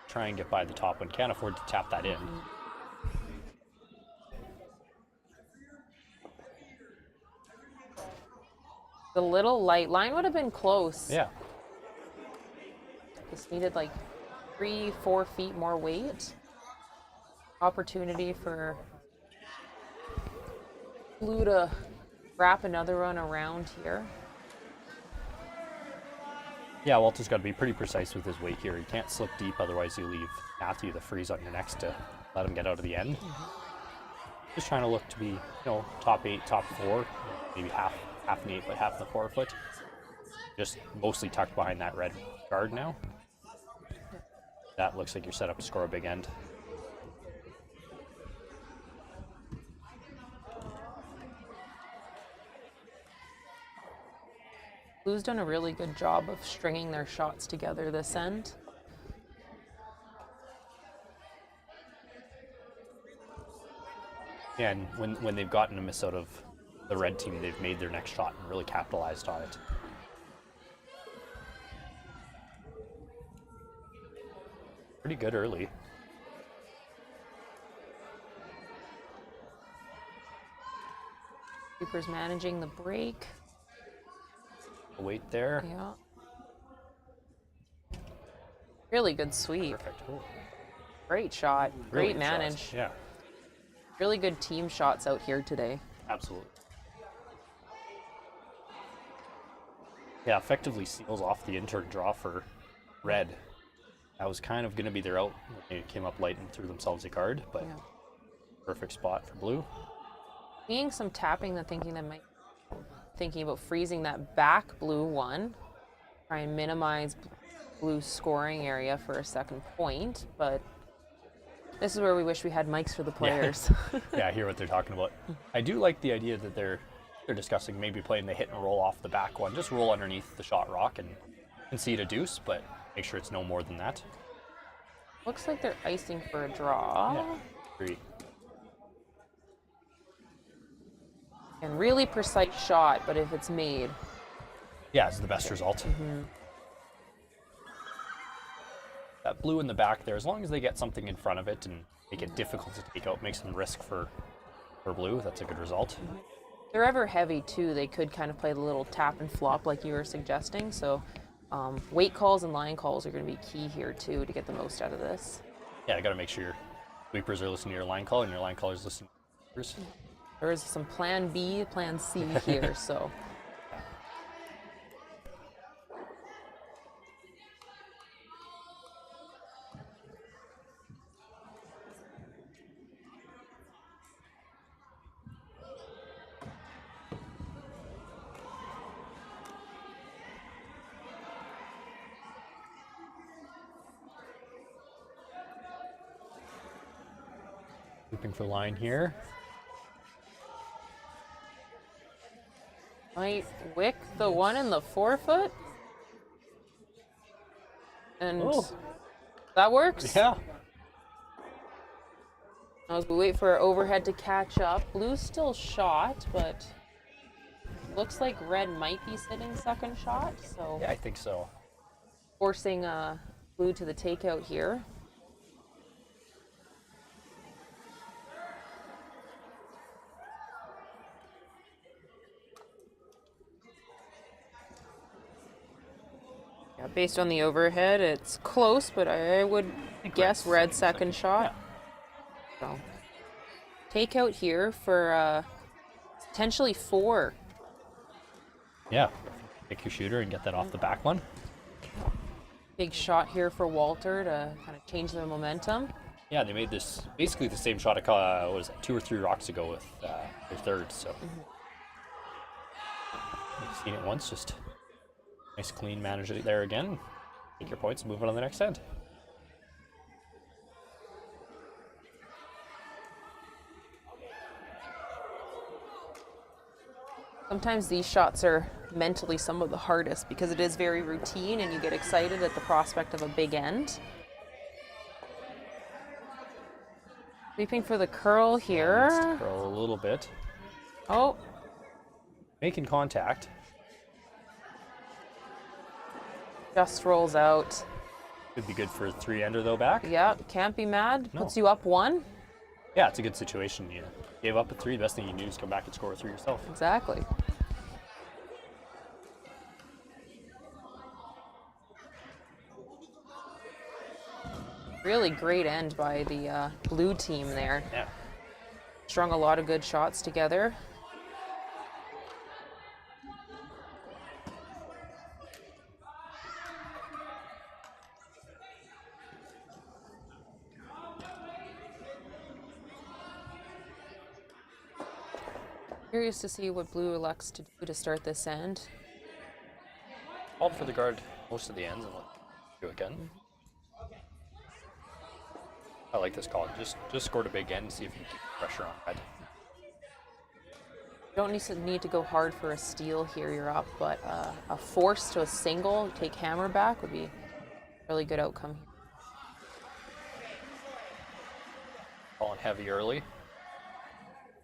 Try and get by the top one. Can't afford to tap that in. The little light line would have been close. Yeah. Just needed like 3-4 feet more weight. Opportunity for blue to wrap another one around here. Yeah, Walter's got to be pretty precise with his weight here. He can't slip deep, otherwise you leave Matthew the freeze on your next to let him get out of the end. Just trying to look to be, top 8, top 4, maybe half in the 8 foot, half in the 4 foot. Just mostly tucked behind that red guard now. That looks like you're set up to score a big end. Blue's done a really good job of stringing their shots together this end. Yeah, and when they've gotten a miss out of the red team, they've made their next shot and really capitalized on it. Pretty good early. Cooper's managing the break. Weight there. Yeah. Really good sweep. Perfect. Ooh. Great shot. Really Great good manage. shots. Yeah, Really good team shots out here today. absolutely. Yeah, effectively seals off the intern draw for red. That was kind of going to be their out when they came up light and threw themselves a guard, but Yeah. perfect spot for blue. Seeing some tapping, thinking about freezing that back blue one. Try and minimize blue's scoring area for a second point, but this is where we wish we had mics for the players. Yeah, I hear what they're talking about. I do like the idea that they're discussing maybe playing the hit and roll off the back one. Just roll underneath the shot rock and concede a deuce, but make sure it's no more than that. Looks like they're icing for a draw. Yeah, agree. And really precise shot, but if it's made. Yeah, it's the best result. That blue in the back there, as long as they get something in front of it and make it difficult to take out, make some risk for blue, that's a good result. If they're ever heavy too, they could kind of play the little tap and flop like you were suggesting. So weight calls and line calls are going to be key here too to get the most out of this. Yeah, I got to make sure your sweepers are listening to your line call and your line callers listening to your sweepers. There is some plan B, plan C here, so. Looping for line here. Might wick the one in the forefoot. And that works. Yeah. As we wait for our overhead to catch up, blue's still shot, but looks like red might be sitting second shot, so Yeah, I think so. forcing blue to the takeout here. Yeah, based on the overhead, it's close, but I would guess red second shot. So, takeout here for potentially 4. Yeah. Pick your shooter and get that off the back one. Big shot here for Walter to kind of change the momentum. Yeah, they made this basically the same shot what was it, 2 or 3 rocks ago with their third. So you've seen it once, just nice clean manage it there again. Take your points and move on to the next end. Sometimes these shots are mentally some of the hardest because it is very routine and you get excited at the prospect of a big end. Sweeping for the curl here. Let's curl a little bit. Oh, Making contact. just rolls out. Could be good for a 3-ender though back. Yeah, can't be mad. No. Puts you up 1. Yeah, it's a good situation. You gave up a 3. The best thing you can do is come back and score a 3 yourself. Exactly. Really great end by the blue team there. Yeah. Strung a lot of good shots together. Curious to see what blue elects to do to start this end. Called for the guard most of the ends and let do it again. I like this call. Just scored a big end. See if you can keep the pressure on red. You don't need to go hard for a steal here. You're up, but a force to a single, take hammer back would be a really good outcome. Calling heavy early.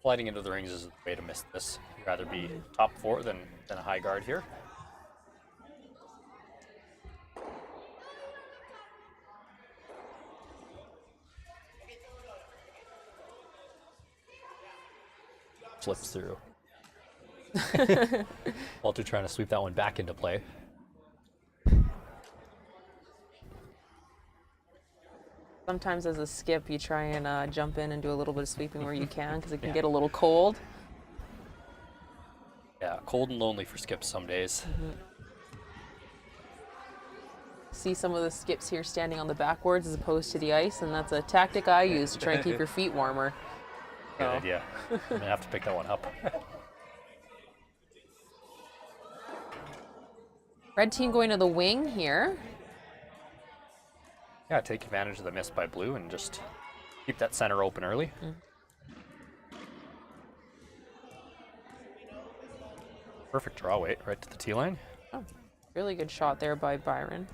Sliding into the rings is the way to miss this. You'd rather be top 4 than a high guard here. Flips through. Walter trying to sweep that one back into play. Sometimes as a skip, you try and jump in and do a little bit of sweeping where you can because it can get a little cold. Yeah, cold and lonely for skips some days. see some of the skips here standing on the backboards as opposed to the ice, and that's a tactic I use to try and keep your feet warmer. Good idea. I'm gonna have to pick that one up. Red team going to the wing here. Yeah, take advantage of the miss by blue and just keep that center open early. Perfect draw weight right to the tee line. Oh, really good shot there by Byron.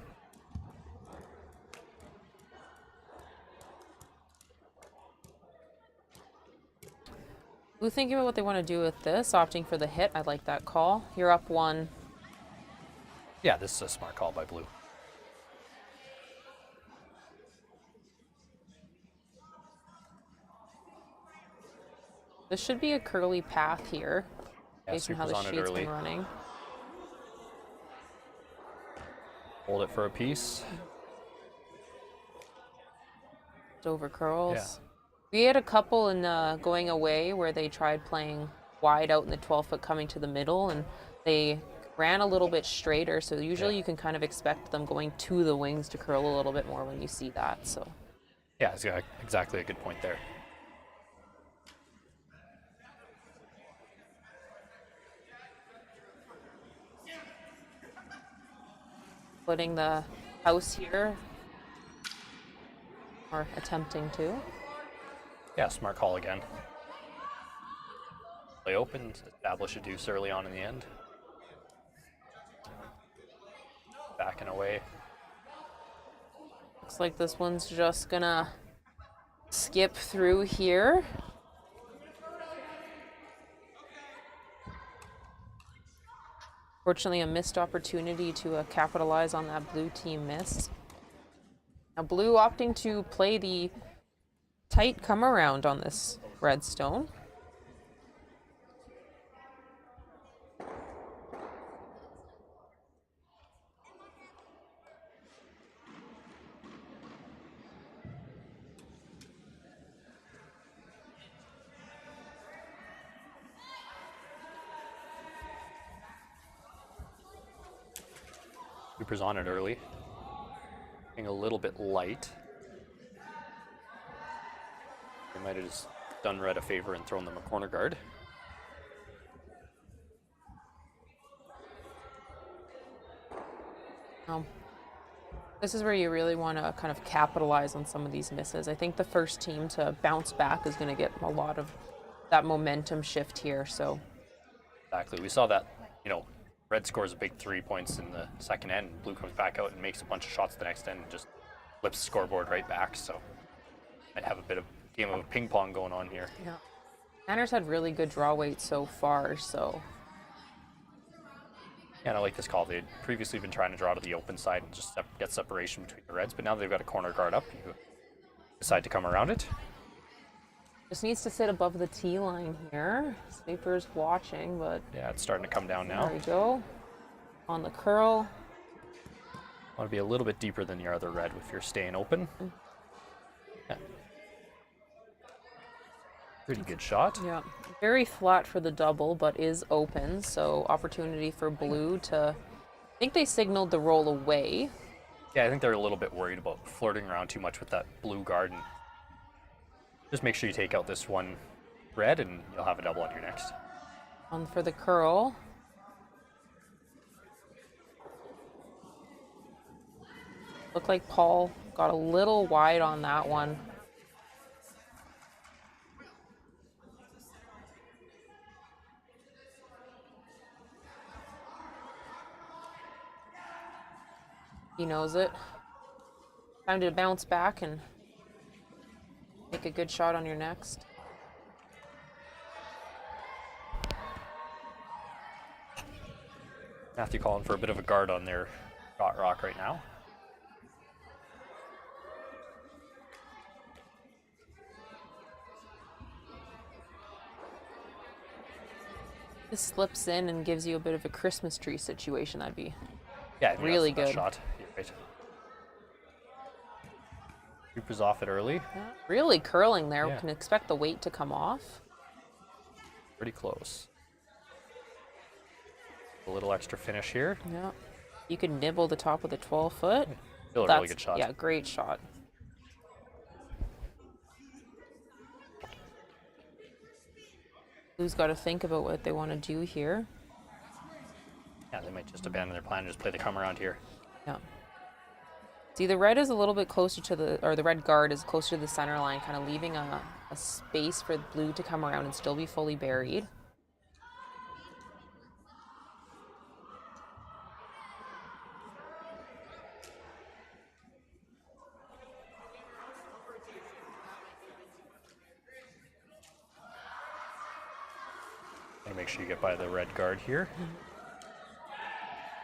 Blue thinking about what they want to do with this, opting for the hit. I like that call. You're up one. Yeah, this is a smart call by blue. This should be a curly path here, Yeah, based on how the Super's on it sheet's early. been running. Hold it for a piece. Over curls. Yeah. We had a couple in going away where they tried playing wide out in the 12-foot coming to the middle, and they ran a little bit straighter, so usually you can kind of expect them going to the wings to curl a little bit more when you see that. So Yeah, it's exactly a good point there. putting the house here, or attempting to. Yeah, smart call again. Play open, establish a deuce early on in the end. Backing away. Looks like this one's just gonna skip through here. Fortunately, a missed opportunity to capitalize on that blue team miss. Now blue opting to play the tight come around on this redstone. Cooper's on it early. Being a little bit light. They might have just done Red a favor and thrown them a corner guard. This is where you really want to kind of capitalize on some of these misses. I think the first team to bounce back is going to get a lot of that momentum shift here. So Exactly. We saw that, Red scores a big 3 points in the second end, and Blue comes back out and makes a bunch of shots the next end and just flips the scoreboard right back. So I'd have a bit of game of ping pong going on here. yeah, Manners had really good draw weight so far. So Yeah, and I like this call. They'd previously been trying to draw to the open side and just get separation between the Reds, but now they've got a corner guard up. You decide to come around it. just needs to sit above the tee line here. Sweeper's watching, but Yeah, it's starting to come down now. there we go. On the curl. Want to be a little bit deeper than your other Red if you're staying open. Yeah. Pretty good shot. Yeah, very flat for the double, but is open. So opportunity for blue to, I think they signaled the roll away. Yeah, I think they're a little bit worried about flirting around too much with that blue garden. Just make sure you take out this one Red and you'll have a double on your next. On for the curl. Looked like Paul got a little wide on that one. He knows it. Time to bounce back and make a good shot on your next. Matthew calling for a bit of a guard on their shot rock right now. This slips in and gives you a bit of a Christmas tree situation. That'd be Yeah, I think really that's the best good. shot. You're right. Cooper's off it early. really curling there. Yeah. We can expect the weight to come off. Pretty close. A little extra finish here. Yeah. You could nibble the top of the 12-foot. Still a really good shot. Yeah, great shot. Blue's got to think about what they want to do here. Yeah, they might just abandon their plan and just play the come around here. Yeah. See, the red is a little bit closer to the red guard is closer to the center line, kind of leaving a space for blue to come around and still be fully buried. Gotta make sure you get by the red guard here.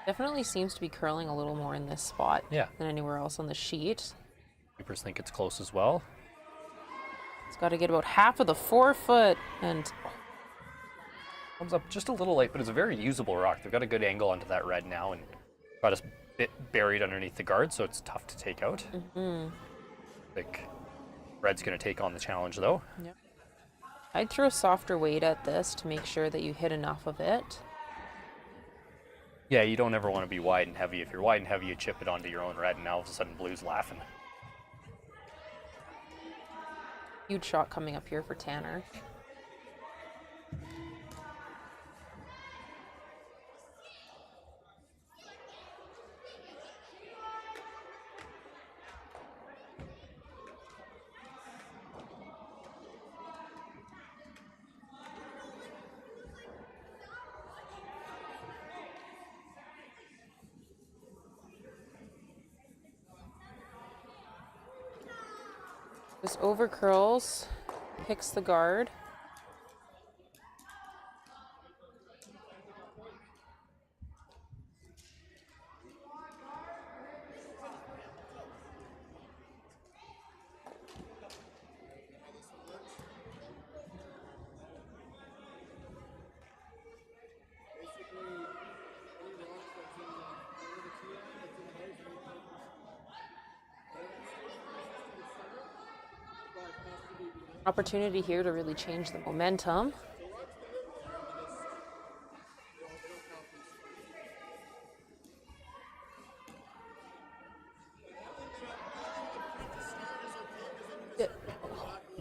Definitely seems to be curling a little more in this spot than anywhere else on the sheet. Keepers think it's close as well. It's got to get about half of the 4 foot and Comes up just a little late, but it's a very usable rock. They've got a good angle onto that red now and got a bit buried underneath the guard, so it's tough to take out. I think red's going to take on the challenge though. Yep. I'd throw softer weight at this to make sure that you hit enough of it. Yeah, you don't ever want to be wide and heavy. If you're wide and heavy, you chip it onto your own red, and now all of a sudden blue's laughing. Huge shot coming up here for Tanner. Just over curls, picks the guard. Opportunity here to really change the momentum.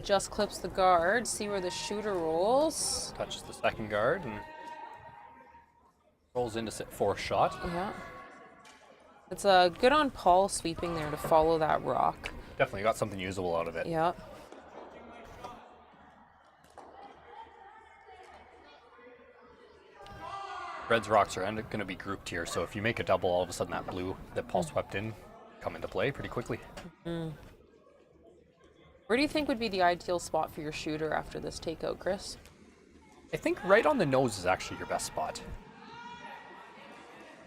Just clips the guard, see where the shooter rolls. Touches the second guard and rolls into fourth shot. Yeah. It's good on Paul sweeping there to follow that rock. Definitely got something usable out of it. Yeah. Red's rocks are going to be grouped here, so if you make a double, all of a sudden that blue that Paul swept in come into play pretty quickly. Where do you think would be the ideal spot for your shooter after this takeout, Chris? I think right on the nose is actually your best spot.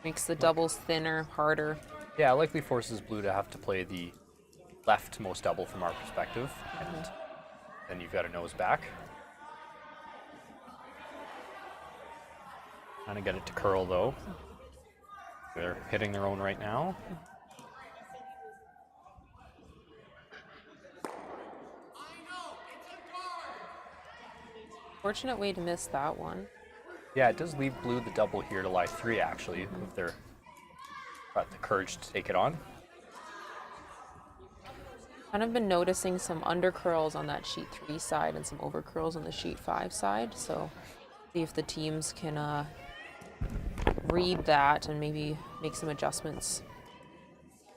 Makes the doubles thinner, harder. Yeah, likely forces blue to have to play the leftmost double from our perspective, and then you've got a nose back. Trying to get it to curl though. They're hitting their own right now. Fortunate way to miss that one. Yeah, it does leave blue the double here to lie 3 actually, if they're got the courage to take it on. Kind of been noticing some under curls on that sheet 3 side and some over curls on the sheet 5 side. So see if the teams can read that and maybe make some adjustments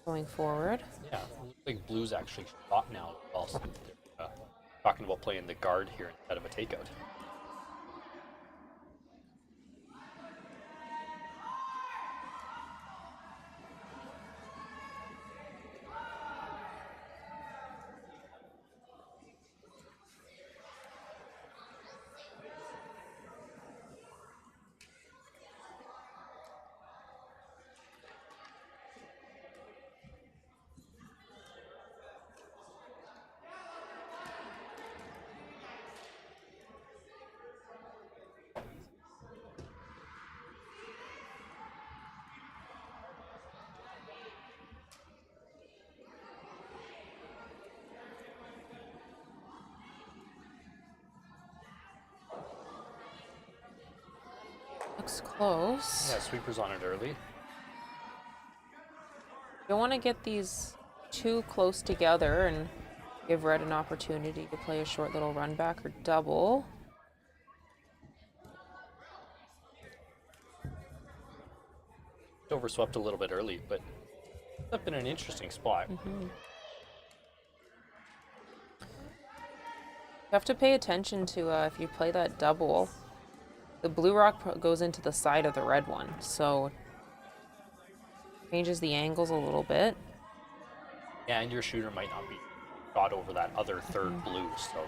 going forward. Yeah, it looks like blue's actually shot now. Also, they're talking about playing the guard here instead of a takeout. Looks close. Yeah, sweepers on it early. don't want to get these too close together and give red an opportunity to play a short little run back or double. Overswept a little bit early, but it's up in an interesting spot. You have to pay attention to if you play that double, the blue rock goes into the side of the red one, so changes the angles a little bit. Yeah, and your shooter might not be shot over that other third blue, so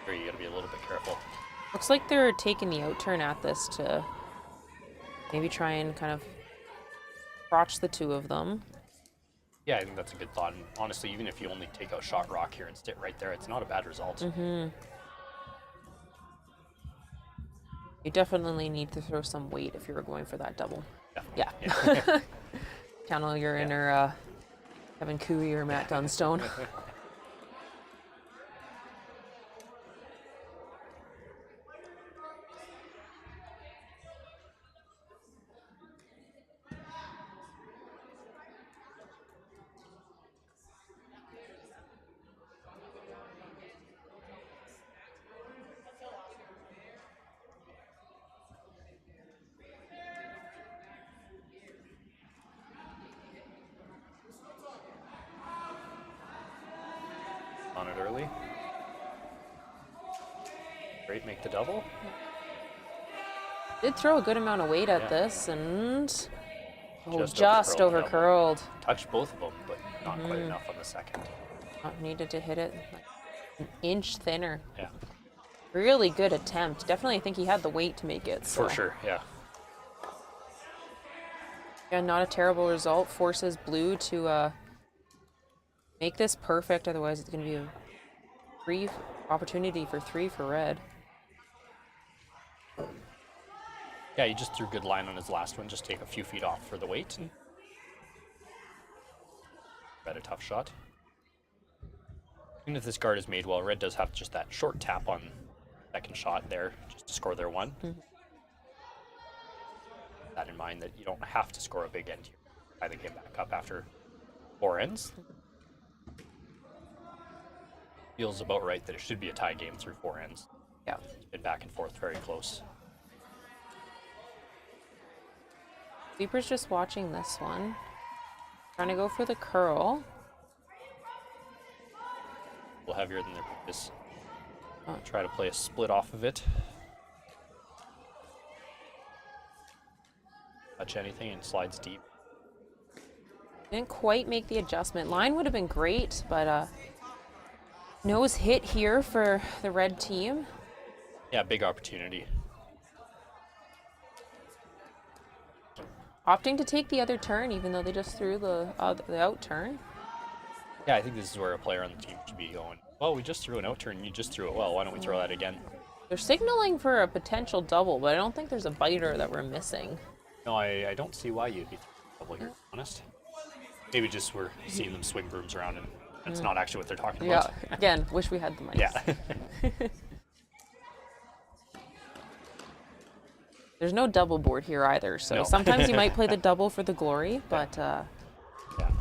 here you got to be a little bit careful. Looks like they're taking the out turn at this to maybe try and kind of crotch the two of them. Yeah, I think that's a good thought. And honestly, even if you only take out shot rock here and sit right there, it's not a bad result. You definitely need to throw some weight if you're going for that double. Definitely. Yeah. Channel your inner Kevin Cooey or Matt Dunstone. On it early. Great, make the double. Did throw a good amount of weight at this, and just over overcurled. Touched both of them, but not quite enough on the second. Needed to hit it like an inch thinner. Yeah, Really good attempt. Definitely think he had the weight to make it. So. for sure. Yeah. Yeah, not a terrible result. Forces blue to make this perfect. Otherwise, it's going to be a free opportunity for 3 for red. Yeah, he just threw good line on his last one. Just take a few feet off for the weight. Red a tough shot. Even if this guard is made well, red does have just that short tap on second shot there, just to score their one. That in mind that you don't have to score a big end here. Tie the game back up after 4 ends. Feels about right that it should be a tie game through 4 ends. Yeah. It's been back and forth, very close. Sweeper's just watching this one. Trying to go for the curl. A little heavier than their previous. Try to play a split off of it. Touch anything and slides deep. Didn't quite make the adjustment. Line would have been great, but nose hit here for the red team. Yeah, big opportunity. Opting to take the other turn, even though they just threw the out turn. Yeah, I think this is where a player on the team should be going, well, we just threw an out turn, you just threw it well, why don't we throw that again? They're signaling for a potential double, but I don't think there's a biter that we're missing. No, I don't see why you'd be double here, to be honest. Maybe just we're seeing them swing brooms around and it's not actually what they're talking about. Yeah, again, wish we had the mics. Yeah. There's no double board here either, so No. sometimes you might play the double for the glory, but Yeah.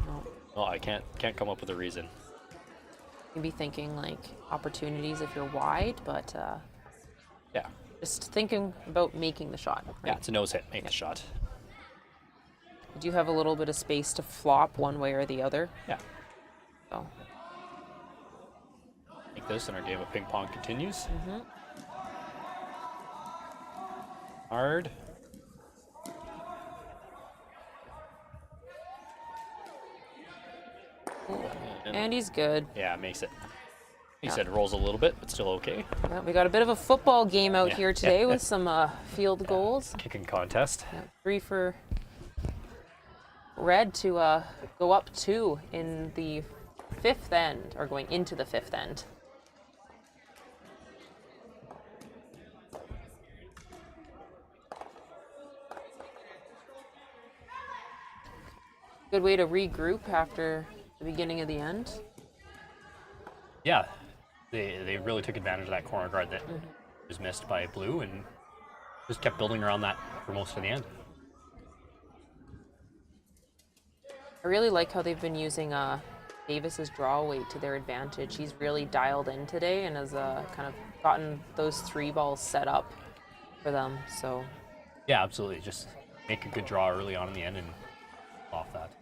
no. Well, I can't come up with a reason. You'd be thinking like opportunities if you're wide, but Yeah. just thinking about making the shot. Right? Yeah, it's a nose hit, make the shot. You do have a little bit of space to flop one way or the other. Yeah. So Take this and our game of ping pong continues. Hard. and he's good. Yeah, makes it. He said rolls a little bit, but still okay. Yeah, we got a bit of a football game out Yeah. here today with some field goals. Kicking contest. Yeah, 3 for red to go up 2 in the 5th end, or going into the 5th end. Good way to regroup after the beginning of the end. Yeah, they really took advantage of that corner guard that was missed by blue and just kept building around that for most of the end. I really like how they've been using Davis's draw weight to their advantage. He's really dialed in today and has kind of gotten those 3 balls set up for them. So Yeah, absolutely. Just make a good draw early on in the end and off that.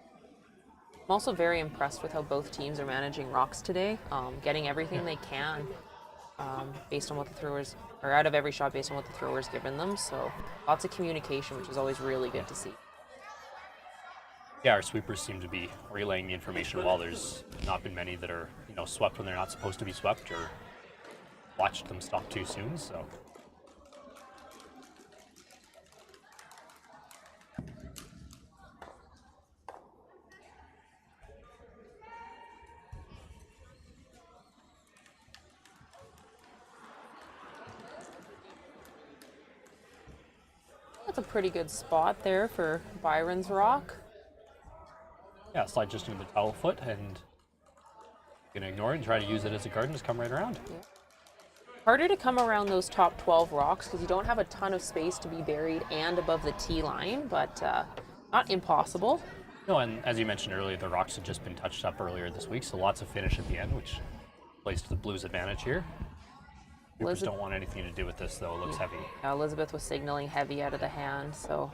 I'm also very impressed with how both teams are managing rocks today, getting everything they can based on what the throwers, or out of every shot based on what the throwers given them. So lots of communication, which is always really good to see. Yeah, our sweepers seem to be relaying the information well. There's not been many that are, swept when they're not supposed to be swept or watched them stop too soon, so. That's a pretty good spot there for Byron's rock. Yeah, slide just into the towel foot and you can ignore it and try to use it as a guard and just come right around. Yeah. Harder to come around those top 12 rocks because you don't have a ton of space to be buried and above the tee line, but not impossible. No, and as you mentioned earlier, the rocks had just been touched up earlier this week, so lots of finish at the end, which plays to the Blues' advantage here. Sweepers don't want anything to do with this, though. It looks heavy. Yeah, Elizabeth was signaling heavy out of the hand, so.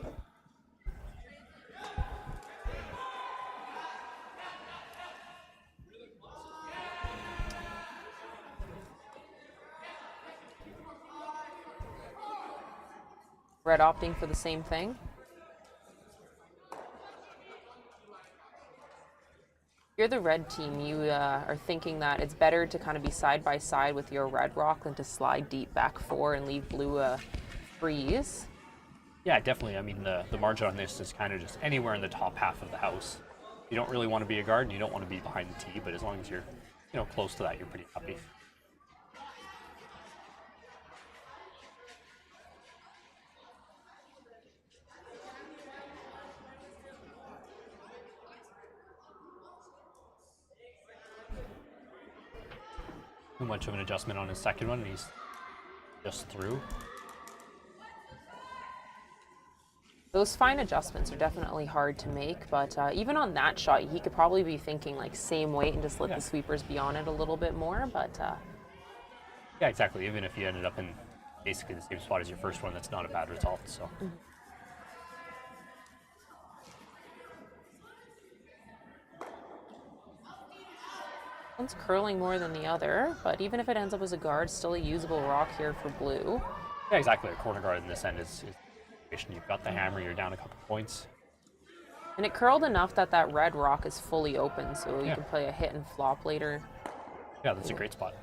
Red opting for the same thing. You're the red team. You are thinking that it's better to kind of be side by side with your red rock than to slide deep back 4 and leave blue freeze. Yeah, definitely. I mean, the margin on this is kind of just anywhere in the top half of the house. You don't really want to be a guard and you don't want to be behind the tee, but as long as you're, close to that, you're pretty happy. Too much of an adjustment on his second one, and he's just through. Those fine adjustments are definitely hard to make, but even on that shot, he could probably be thinking like same weight and just let the sweepers be on it a little bit more, but... Yeah, exactly. Even if you ended up in basically the same spot as your first one, that's not a bad result, so... One's curling more than the other, but even if it ends up as a guard, still a usable rock here for blue. Yeah, exactly. A corner guard in this end is you've got the hammer, you're down a couple points. And it curled enough that that red rock is fully open, so you can play a hit and flop later. Yeah, that's a great spot.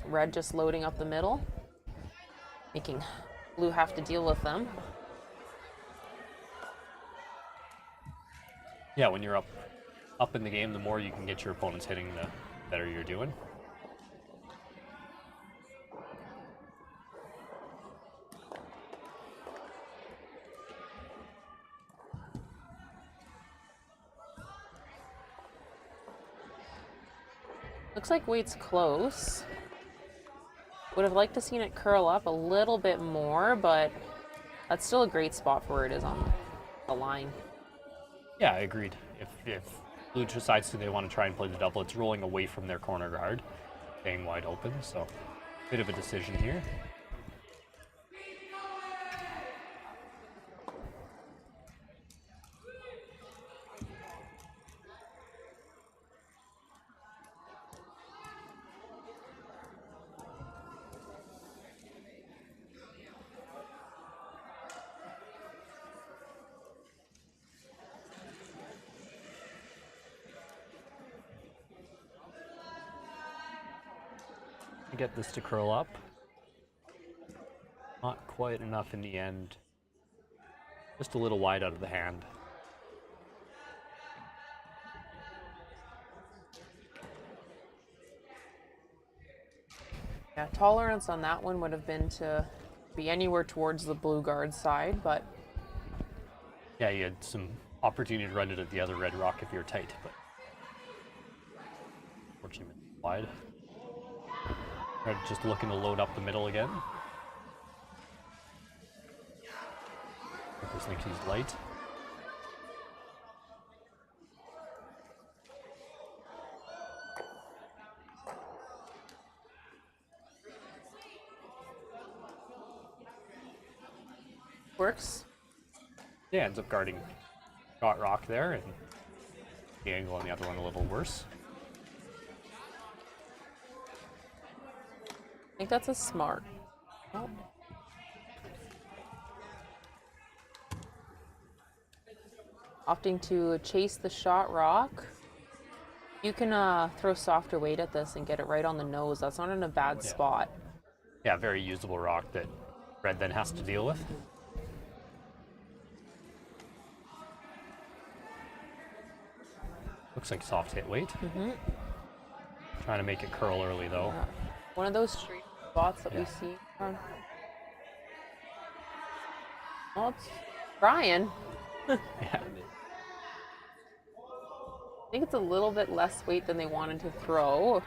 Red just loading up the middle, making blue have to deal with them. Yeah, when you're up in the game, the more you can get your opponents hitting, the better you're doing. Looks like weight's close. Would have liked to seen it curl up a little bit more, but that's still a great spot for where it is on the line. Yeah, I agreed. If blue decides they want to try and play the double, it's rolling away from their corner guard, staying wide open, so bit of a decision here. Get this to curl up. Not quite enough in the end. Just a little wide out of the hand. Yeah, tolerance on that one would have been to be anywhere towards the blue guard side, but... Yeah, you had some opportunity to run it at the other red rock if you're tight, but... Unfortunately, wide. Just looking to load up the middle again. Keepers think he's light. Works. Yeah, ends up guarding shot rock there, and the angle on the other one a little worse. I think that's a smart. Oh. Opting to chase the shot rock. You can throw softer weight at this and get it right on the nose. That's not in a bad spot. Yeah, very usable rock that red then has to deal with. Looks like soft hit weight. Trying to make it curl early though. One of those straight spots that we see from. Well, it's trying. Yeah. I think it's a little bit less weight than they wanted to throw.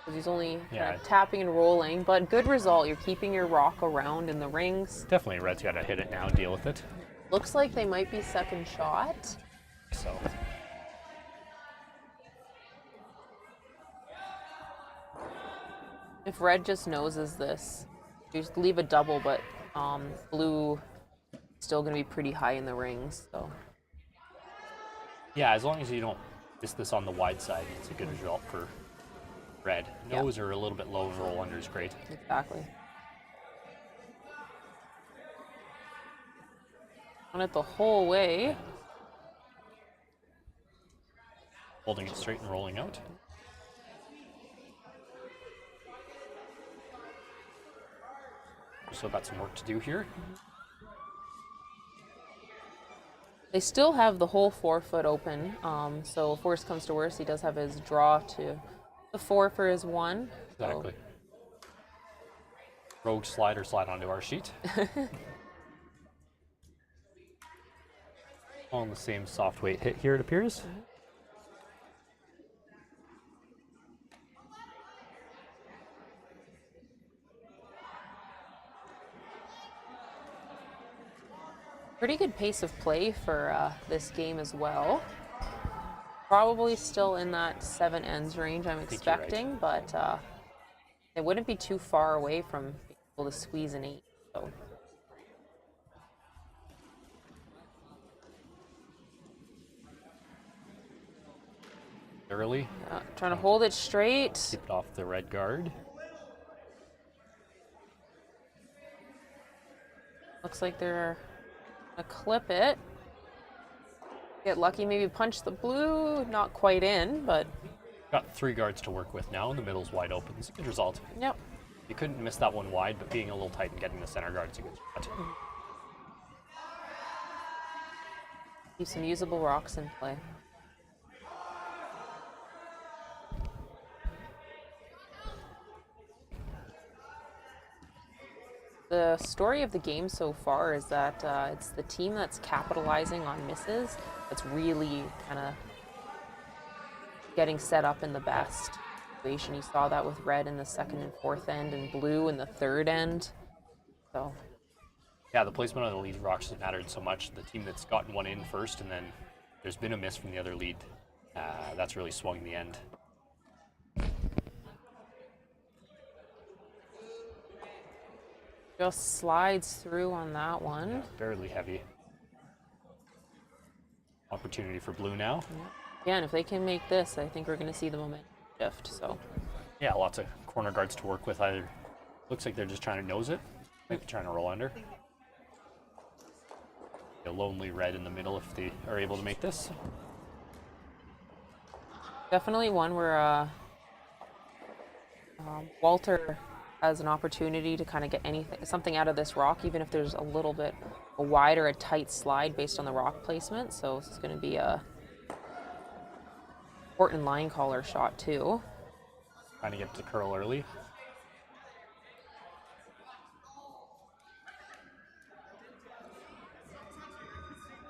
Because he's only kind of Yeah. tapping and rolling. But good result. You're keeping your rock around in the rings. Definitely red's got to hit it now and deal with it. Looks like they might be second shot. So If red just noses this, you just leave a double, but blue still going to be pretty high in the rings. So yeah, as long as you don't miss this on the wide side, it's a good result for red. Nose are a little bit low, roll under is great. exactly. On it the whole way. Holding it straight and rolling out. So got some work to do here. They still have the whole 4 foot open. So if worse comes to worse, he does have his draw to the 4 for his 1. Exactly. Rogue slide or slide onto our sheet. All in the same soft weight hit here, it appears. Pretty good pace of play for this game as well. Probably still in that 7 ends range, I'm think you're right. expecting, but it wouldn't be too far away from being able to squeeze an 8. So. Early. Trying to hold it straight. Keep it off the red guard. Looks like they're gonna clip it. Get lucky, maybe punch the blue. Not quite in, but Got 3 guards to work with now, and the middle's wide open. It's a good result. yep. You couldn't miss that one wide, but being a little tight and getting the center guard is a good shot. Keep some usable rocks in play. The story of the game so far is that it's the team that's capitalizing on misses that's really kind of getting set up in the best situation. You saw that with red in the 2nd and 4th end and blue in the 3rd end. So Yeah, the placement of the lead rocks has mattered so much. The team that's gotten one in first, and then there's been a miss from the other lead. That's really swung the end. just slides through on that one. Barely heavy. Opportunity for blue now. Again, if they can make this, I think we're going to see the momentum shift. So Yeah, lots of corner guards to work with. Either looks like they're just trying to nose it, might be trying to roll under. A lonely red in the middle if they are able to make this. definitely one where Walter has an opportunity to kind of get something out of this rock, even if there's a little bit a wide or a tight slide based on the rock placement. So this is going to be a important line caller shot too. Trying to get to curl early.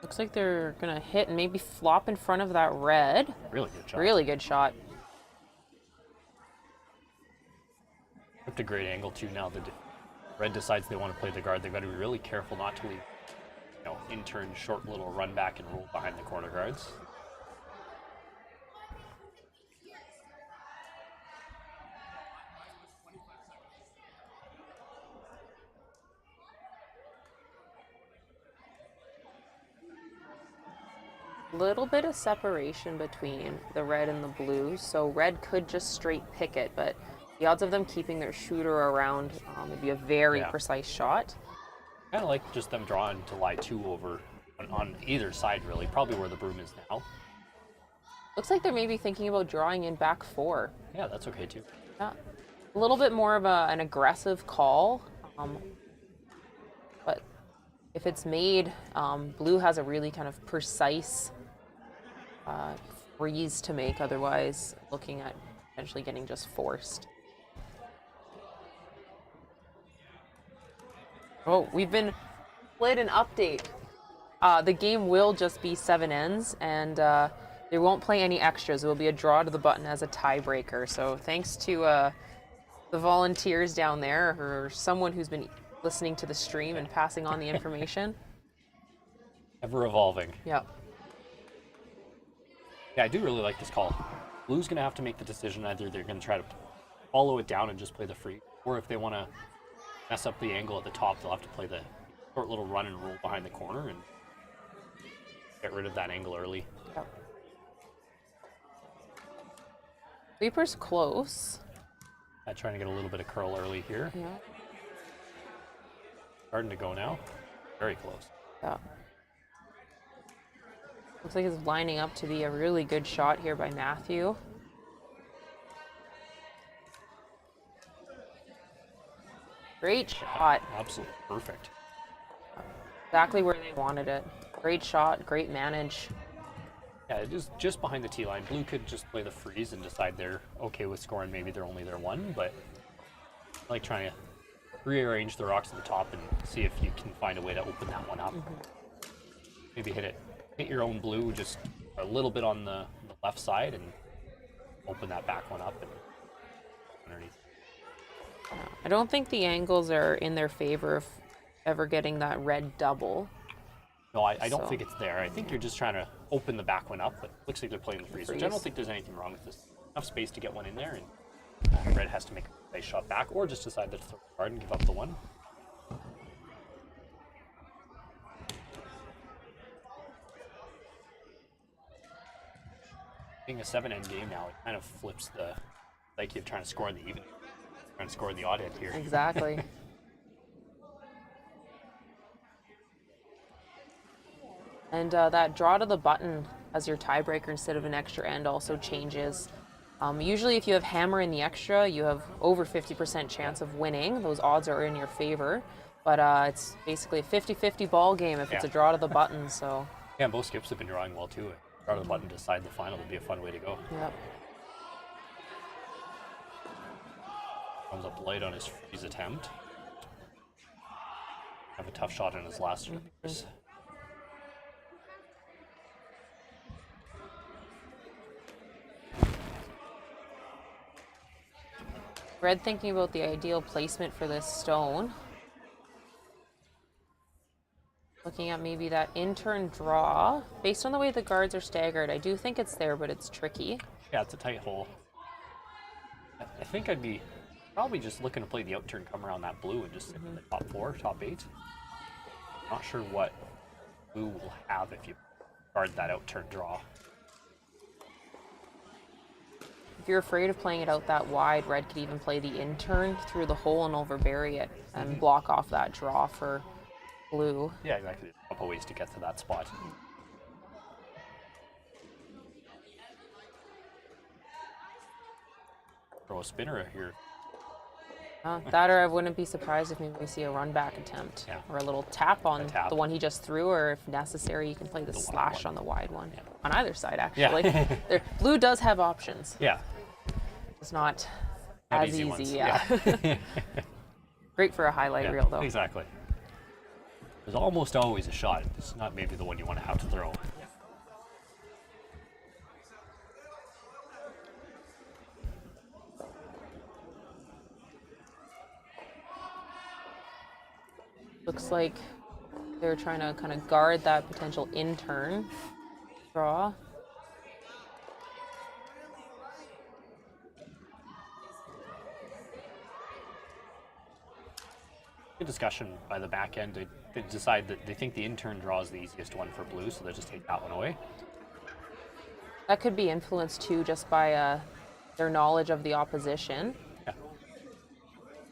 Looks like they're going to hit and maybe flop in front of that red. Really good shot. Really good shot. Kept a great angle too now. The red decides they want to play the guard. They've got to be really careful not to leave in turn, short little run back and roll behind the corner guards. Little bit of separation between the red and the blue, so red could just straight pick it, but the odds of them keeping their shooter around would be a very precise shot. Kind of like just them drawing to lie 2 over on either side, really. Probably where the broom is now. Looks like they're maybe thinking about drawing in back 4. Yeah, that's okay too. Yeah, a little bit more of an aggressive call, but if it's made, blue has a really kind of precise freeze to make, otherwise looking at potentially getting just forced. Oh, we've been played an update. The game will just be 7 ends, and they won't play any extras. It will be a draw to the button as a tiebreaker. So thanks to the volunteers down there, or someone who's been listening to the stream and passing on the information. Ever evolving. Yep. Yeah, I do really like this call. Blue's going to have to make the decision. Either they're going to try to follow it down and just play the free, or if they want to mess up the angle at the top, they'll have to play the short little run and roll behind the corner and get rid of that angle early. Yep. Sweeper's close. Trying to get a little bit of curl early here. Yeah. Starting to go now. Very close. Yeah. Looks like it's lining up to be a really good shot here by Matthew. Great shot. Absolutely perfect. Exactly where they wanted it. Great shot, great manage. Yeah, it is just behind the tee line. Blue could just play the freeze and decide they're okay with scoring. Maybe they're only their 1, but I like trying to rearrange the rocks at the top and see if you can find a way to open that one up. Maybe hit your own blue just a little bit on the left side and open that back one up and underneath. I don't think the angles are in their favor of ever getting that red double. No, I don't think it's there. I think you're just trying to open the back one up, but it looks like they're playing the freeze. Which I don't think there's anything wrong with this. Enough space to get one in there, and red has to make a nice shot back, or just decide to throw it hard and give up the 1. Being a 7-end game now, it kind of flips the, like you're trying to score in the even, trying to score in the odd end here. Exactly. And that draw to the button as your tiebreaker instead of an extra end also changes. Usually if you have hammer in the extra, you have over 50% chance of winning. Those odds are in your favor. But it's basically a 50-50 ball game if it's a draw to the button. So yeah, both skips have been drawing well too. Draw to the button to decide the final would be a fun way to go. Yep. Comes up light on his freeze attempt. Have a tough shot in his last years. Red thinking about the ideal placement for this stone. Looking at maybe that in-turn draw. Based on the way the guards are staggered, I do think it's there, but it's tricky. Yeah, it's a tight hole. I think I'd be probably just looking to play the out-turn, come around that blue and just sit in the top 4, top 8. Not sure what blue will have if you guard that out-turn draw. If you're afraid of playing it out that wide, red could even play the in-turn through the hole and overbury it and block off that draw for blue. Yeah, exactly. There's a couple ways to get to that spot. Throw a spinner here. That, or I wouldn't be surprised if maybe we see a run back attempt or a little tap on the one he just threw, or if necessary, you can play the slash on the wide one. Yeah. On either side, actually. Yeah. Blue does have options. Yeah. It's not as easy. Yeah. Great for a highlight reel, though. Exactly. There's almost always a shot. It's not maybe the one you want to have to throw. Looks like They're trying to kind of guard that potential in-turn draw. Good discussion by the back end. They decide that they think the in-turn draw is the easiest one for blue, so they just take that one away. That could be influenced too just by their knowledge of the opposition. Yeah.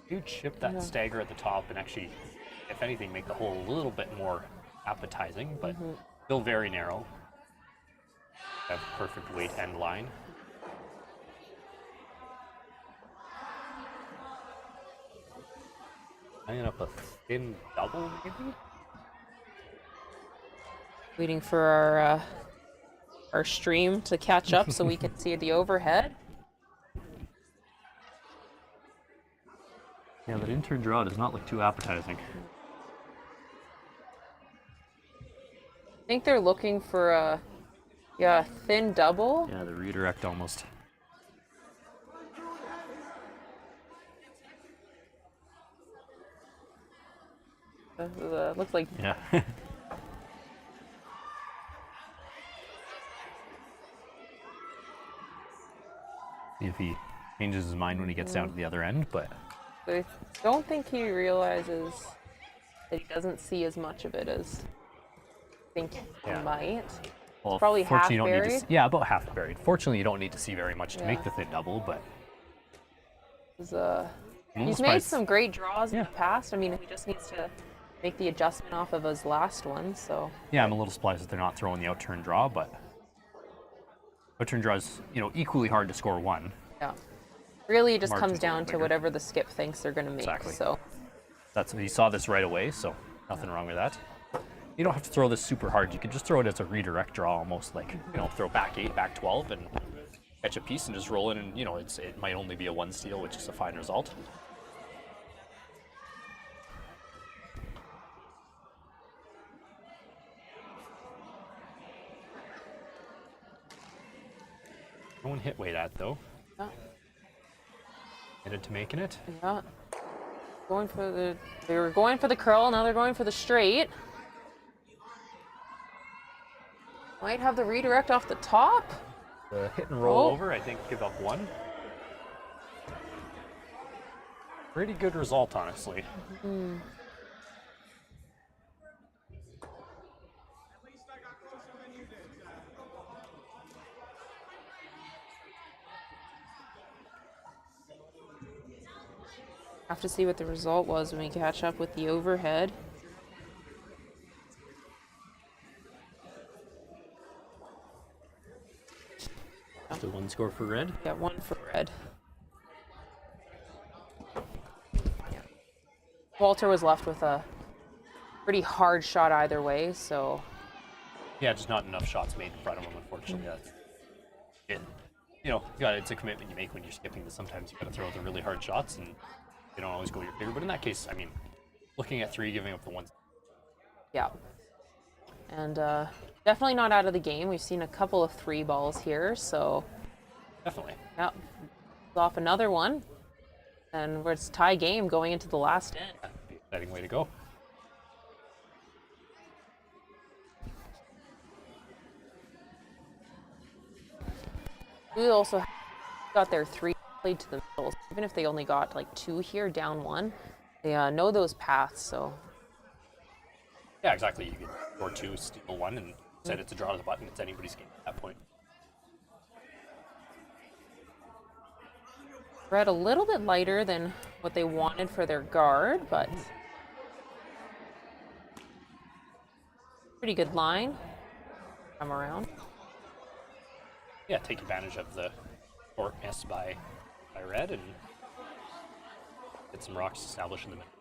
You chip that stagger at the top and actually, if anything, make the hole a little bit more appetizing, but still very narrow. Have perfect weight end line. Lining up a thin double, maybe? Waiting for our stream to catch up so we can see the overhead. Yeah, that in-turn draw does not look too appetizing. I think they're looking for a thin double. Yeah, the redirect almost. Looks like Yeah. See if he changes his mind when he gets down to the other end, but I don't think he realizes that he doesn't see as much of it as I think he might. well, Probably half fortunately you don't need buried. to. Yeah, about half buried. Fortunately, you don't need to see very much to Yeah. make the thin double, but He's I'm made surprised- some great draws in Yeah. the past. I mean, he just needs to make the adjustment off of his last one. So Yeah, I'm a little surprised that they're not throwing the out-turn draw, but out-turn draw is, equally hard to score one. yeah, really it just Margin's comes a little down to bigger. whatever the skip thinks they're going to make. Exactly. So That's he saw this right away, so nothing wrong with that. You don't have to throw this super hard. You can just throw it as a redirect draw, almost like throw back 8, back 12, and catch a piece and just roll in. And it might only be a 1 steal, which is a fine result. No one hit weight at though. yeah, Headed to making it. yeah. They were going for the curl. Now they're going for the straight. Might have the redirect off the top. The hit and roll Oh. over, I think, give up 1. Pretty good result, honestly. Have to see what the result was when we catch up with the overhead. Still 1 score for red. Got 1 for red. Yeah. Walter was left with a pretty hard shot either way, so Yeah, just not enough shots made in front of him, unfortunately. That's it. It's a commitment you make when you're skipping that sometimes you got to throw the really hard shots, and they don't always go your favor. But in that case, I mean, looking at 3, giving up the 1. yeah. And definitely not out of the game. We've seen a couple of 3 balls here, so Definitely. yeah. Off another one. And it's tie game going into the last end. Be an exciting way to go. We also got their 3 played to the middle. So even if they only got like 2 here, down 1, they know those paths, so Yeah, exactly. You can score 2, steal 1, and set it to draw to the button. It's anybody's game at that point. red a little bit lighter than what they wanted for their guard, but pretty good line. Come around. Yeah, take advantage of the short miss by red and get some rocks established in the middle.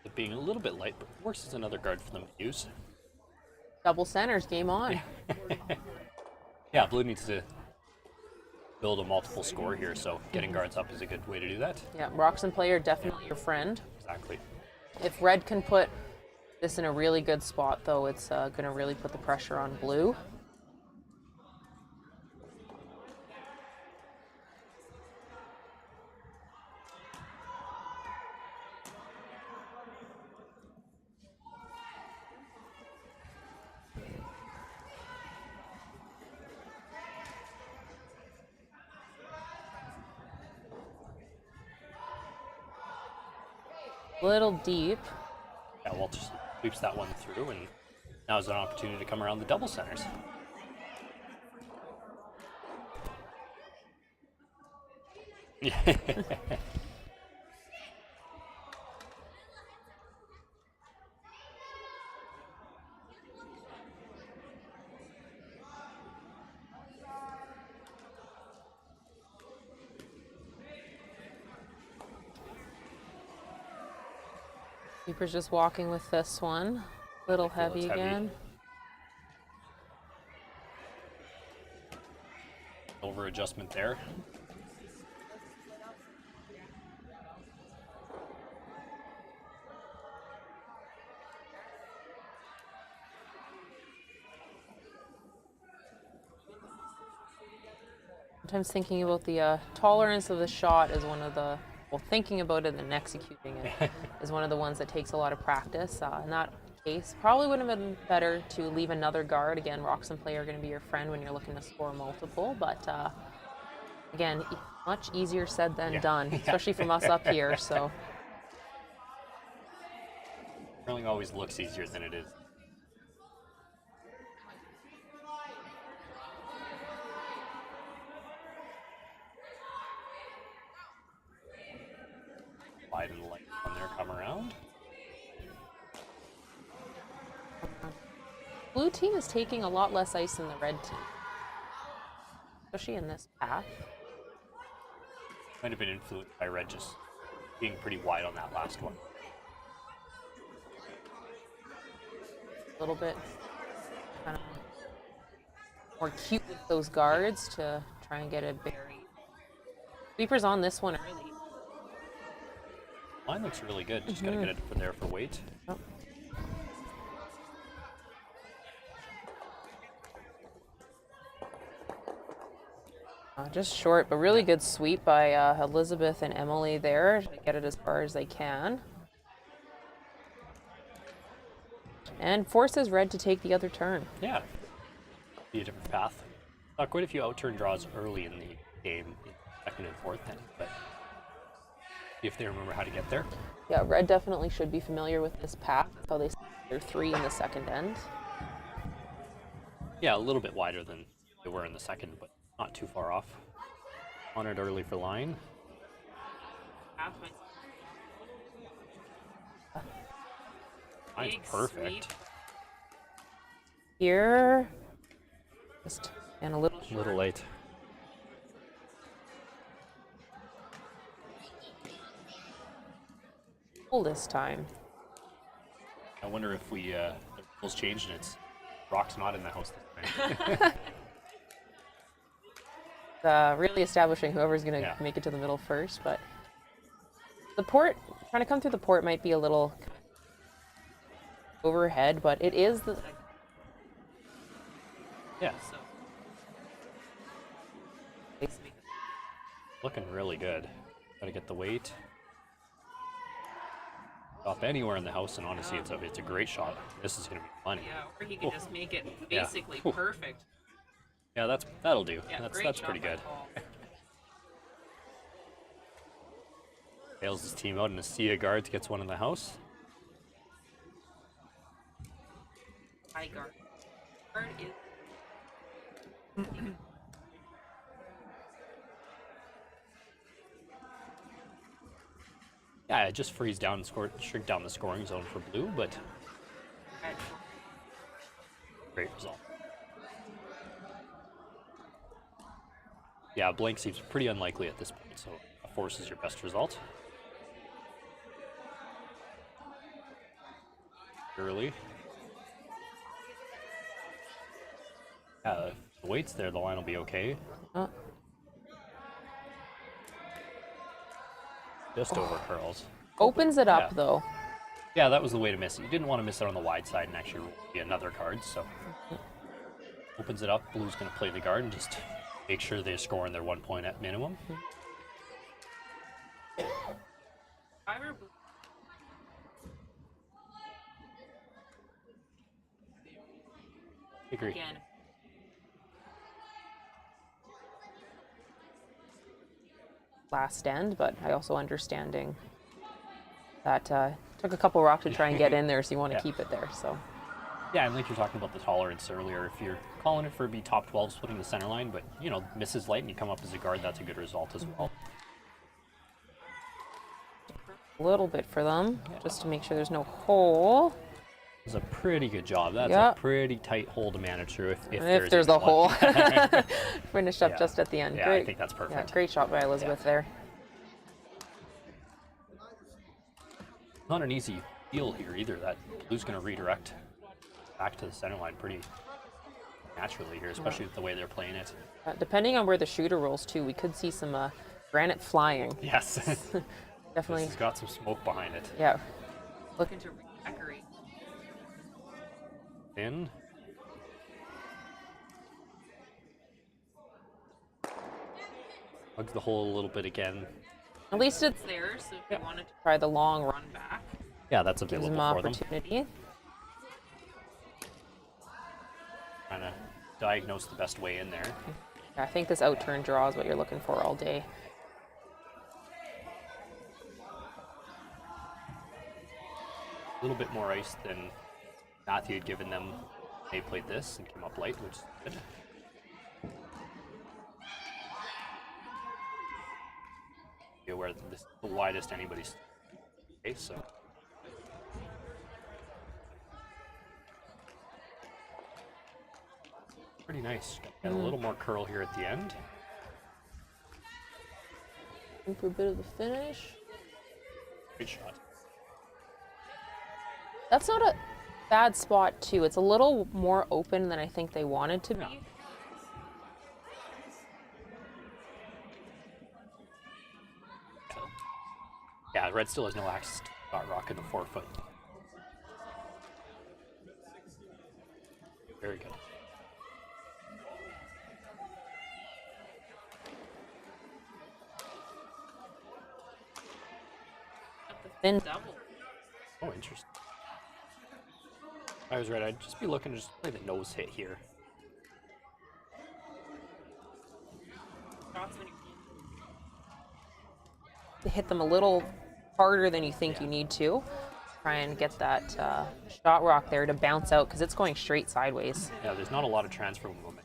It being a little bit light, but worse is another guard for them to use. Double centers, game on. Yeah, blue needs to build a multiple score here, so getting guards up is a good way to do that. Yeah, Roxon player definitely your friend. Exactly. If red can put this in a really good spot, though, it's going to really put the pressure on blue. Little deep. Yeah, Walter sweeps that one through, and now is an opportunity to come around the double centers. Keeper's just walking with this one. Little heavy again. Over adjustment there. Sometimes thinking about the tolerance of the shot is one of the, well, thinking about it and executing it is one of the ones that takes a lot of practice. In that case, probably would have been better to leave another guard. Again, Roxon player are going to be your friend when you're looking to score multiple, but again, much easier said than done, especially from us up here. So Curling always looks easier than it is. Wide and light on there, come around. blue team is taking a lot less ice than the red team, especially in this path. Might have been influenced by red just being pretty wide on that last one. A little bit kind of more cute with those guards to try and get a berry. Sweeper's on this one early. Line looks really good. Just gotta get it for there for weight. Oh. Just short, but really good sweep by Elizabeth and Emily there to get it as far as they can. And forces red to take the other turn. Yeah. Be a different path. Saw quite a few outturn draws early in the game, in second and fourth then, but see if they remember how to get there. Yeah, red definitely should be familiar with this path. That's how they set their 3 in the second end. Yeah, a little bit wider than they were in the second, but not too far off. On it early for line. Line's perfect. Here, just and a little Late. full this time. I wonder if the rules changed and it's Rock's not in the house this time. Really establishing whoever's going to make it to the middle first, but the port, trying to come through the port might be a little overhead, but it is the... Yeah. Looking really good. Gotta get the weight. Up anywhere in the house, and honestly, it's a great shot. This is gonna be funny. Yeah, or he can just make it basically perfect. Yeah, that'll do. Yeah, That's pretty good. Bails his team out, and a sea of guards gets one in the house. High guard. Guard is Yeah, it just freeze down and shrink down the scoring zone for blue, but great result. Yeah, blank seems pretty unlikely at this point, so a force is your best result. Early. Yeah, the weight's there, the line will be okay. Just over curls. Opens it up, Yeah. though. Yeah, that was the way to miss it. You didn't want to miss it on the wide side and actually be another guard, so. Opens it up. Blue's going to play the guard and just make sure they're scoring their 1 point at minimum. I were blue. Agree. Again. Last end, but I also understanding that took a couple rocks to try and get in there, so you want to Yeah. keep it there. So Yeah, and like you're talking about the tolerance earlier, if you're calling it for be top 12 splitting the center line, but you know, misses light and you come up as a guard, that's a good result as well. a little bit for them, just to make sure there's no hole. It's a pretty good job. That's Yeah. a pretty tight hole to manage through if If there's even a hole. one. Finished up Yeah. just at the end. Yeah, Great. I think that's Yeah, perfect. great shot by Elizabeth there. Not an easy deal here either. That Blue's going to redirect back to the center line pretty naturally here, especially with the way they're playing it. Depending on where the shooter rolls too, we could see some granite flying. Yes. Definitely. This has got some smoke behind it. Yeah. Looking to redecorate. In. Hugs the hole a little bit again. At least it's It's there, so if you wanted to try the long run. run back. Yeah, that's Gives available them for them. opportunity. Trying to diagnose the best way in there. Yeah, I think this out turn draw is what you're looking for all day. A little bit more ice than Matthew had given them. They played this and came up light, which is good. Be aware that this is the widest anybody's face, so. Pretty nice. Got a little more curl here at the end. Looking for a bit of the finish. Good shot. That's not a bad spot too. It's a little more open than I think they wanted to be. Yeah, Red still has no access to shot rock in the 4 foot. Very good. Then Double. Oh, interesting. I was right. I'd just be looking to just play the nose hit here. Shots when you to hit them a little harder than you think you need to. Try and get that shot rock there to bounce out because it's going straight sideways. Yeah, there's not a lot of transfer movement.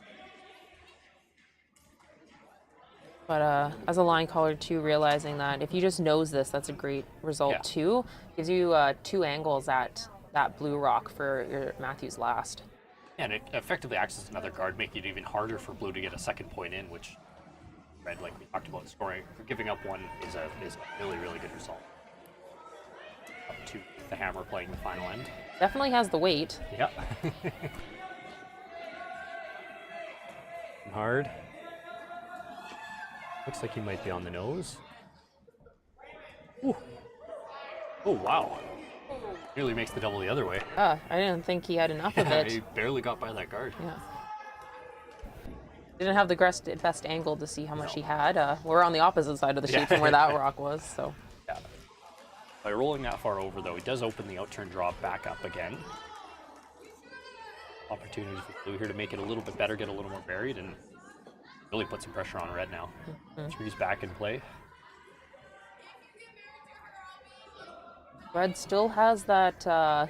But as a line caller too, realizing that if you just nose this, that's a great result Yeah. too. Gives you 2 angles at that blue rock for your Matthews last. And it effectively acts as another guard, making it even harder for Blue to get a second point in, which Red, like we talked about, scoring, giving up one is a really, really good result. Up to the Hammer playing the final end. Definitely has the weight. Yep. Hard. Looks like he might be on the nose. Ooh. Oh, wow. Nearly makes the double the other way. I didn't think he had enough of Yeah, it. he barely got by that guard. Yeah. Didn't have the best angle to see how much No. he had. We're on the opposite side of the sheet Yeah. from where that rock was, so. Yeah. By rolling that far over, though, he does open the out-turn draw back up again. Opportunity for Blue here to make it a little bit better, get a little more buried, and really put some pressure on Red now. Trees back in play. Red still has that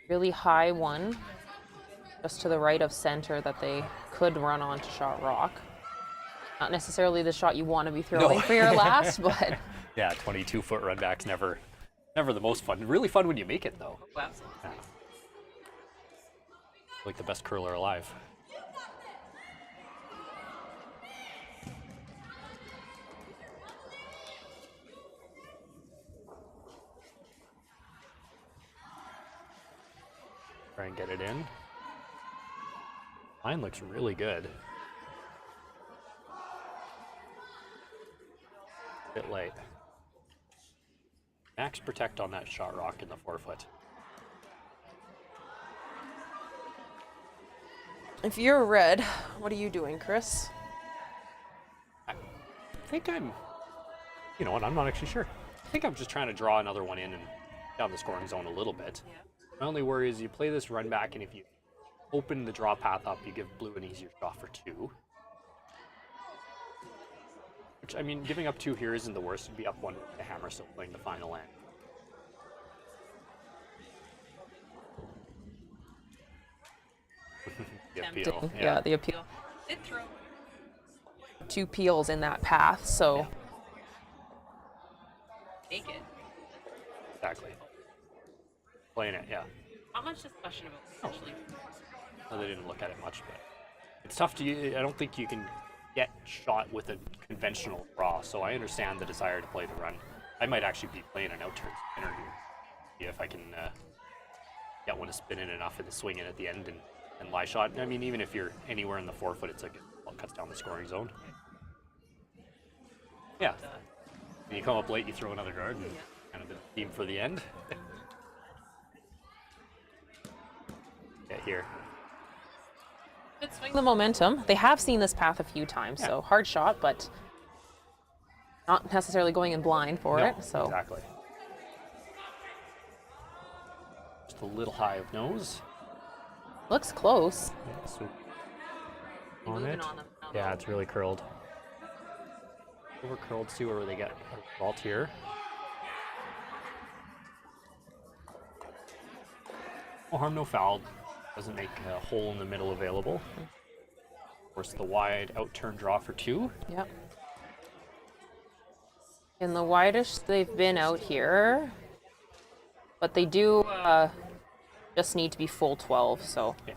really high one just to the right of center that they could run on to shot rock. Not necessarily the shot you want to be throwing for your last, but Yeah, 22-foot run back's never the most fun. Really fun when you make it, though. Oh, absolutely. Yeah. Like the best curler alive. Try and get it in. Mine looks really good. Bit light. max protect on that shot rock in the 4-foot. If you're red, what are you doing, Chris? I think I'm, you know what, I'm not actually sure. I think I'm just trying to draw another one in and down the scoring zone a little bit. Yeah. My only worry is you play this run back, and if you open the draw path up, you give blue an easier shot for 2. Which, I mean, giving up 2 here isn't the worst. It'd be up 1 with the hammer still playing the final end. The appeal. Yeah, the appeal. Did throw 2 peels in that path, so make it. Exactly. Playing it, yeah. Not much discussion about potentially. No, they didn't look at it much, but it's tough to. I don't think you can get shot with a conventional draw, so I understand the desire to play the run. I might actually be playing an out-turn spinner here. See if I can get one to spin in enough and swing it at the end and lie shot. I mean, even if you're anywhere in the 4-foot, it's like it cuts down the scoring zone. Yeah. When you come up late, you throw another guard and kind of the theme for the end. Yeah, here. Good swing. the momentum. They have seen this path a few times, so hard shot, but not necessarily going in blind for it. So exactly. Just a little high of nose. looks close. Yeah, so You're on moving it. on them now. Yeah, it's really curled. Over curled, see where they get a vault here. No harm, no foul. Doesn't make a hole in the middle available. Of course, the wide out turn draw for 2. Yep. In the widest they've been out here, but they do just need to be full 12. So Yeah.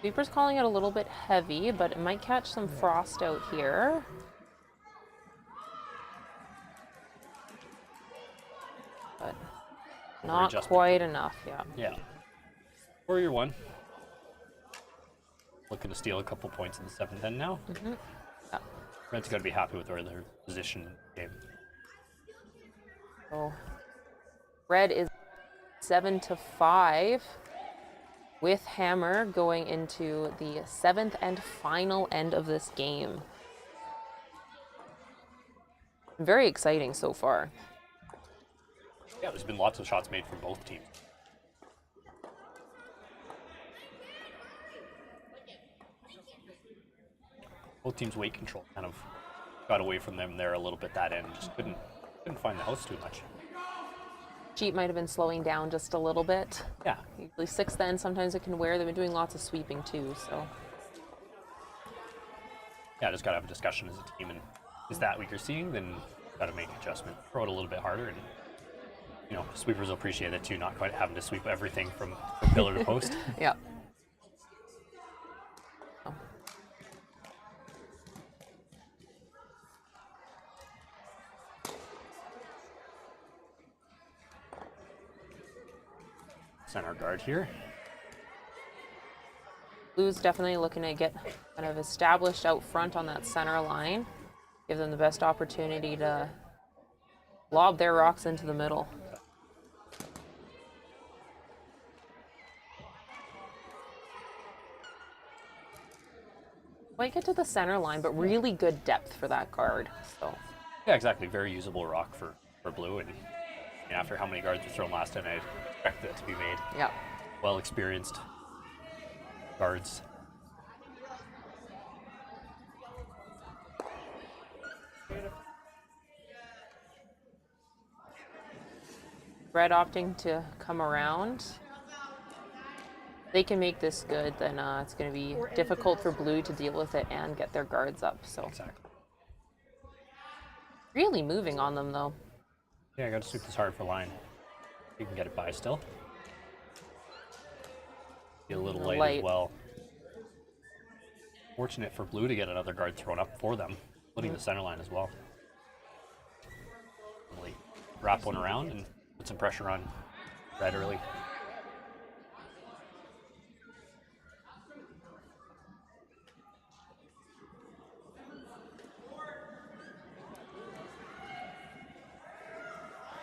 Sweeper's calling it a little bit heavy, but it might catch some frost out here. But not adjustment. quite enough, yeah. Yeah. Warrior 1. Looking to steal a couple points in the 7th end now. Yeah. Red's got to be happy with where their position in the game. So red is 7-5 with hammer going into the 7th and final end of this game. Very exciting so far. Yeah, there's been lots of shots made from both teams. Both teams' weight control kind of got away from them there a little bit that end. Just couldn't find the house too much. Jeep might have been slowing down just a little bit. Yeah. Usually 6th end, sometimes it can wear. They've been doing lots of sweeping too, so. Yeah, just gotta have a discussion as a team, and is that what you're seeing? Then gotta make an adjustment. Throw it a little bit harder, and you know, sweepers will appreciate that too, not quite having to sweep everything from pillar to post. Yeah. Center guard here. Blue's definitely looking to get kind of established out front on that center line. Give them the best opportunity to lob their rocks into the middle. Might get to the center line, but really good depth for that guard. So Yeah, exactly. Very usable rock for blue, and after how many guards were thrown last time, I expect that to be made. yeah. Well experienced guards. Red opting to come around. They can make this good, then it's going to be difficult for blue to deal with it and get their guards up. So Exactly. really moving on them though. Yeah, I got to sweep this hard for line. You can get it by still. Be a little light, light. as well. Fortunate for blue to get another guard thrown up for them, splitting the center line as well. Really wrap one around and put some pressure on red early.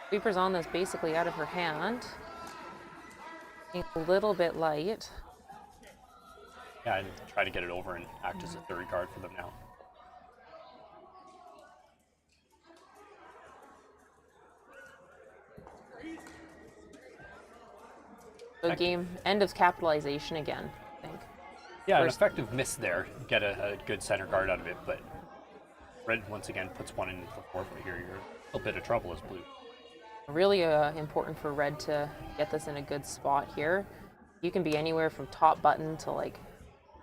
Sweeper's on this basically out of her hand. A little bit light. Yeah, and try to get it over and act as a third guard for them now. So game, end of capitalization again, I think. Yeah, First- an effective miss there. Get a good center guard out of it, but red once again puts one in the forefront here. You're in a little bit of trouble as blue. Really important for red to get this in a good spot here. You can be anywhere from top button to like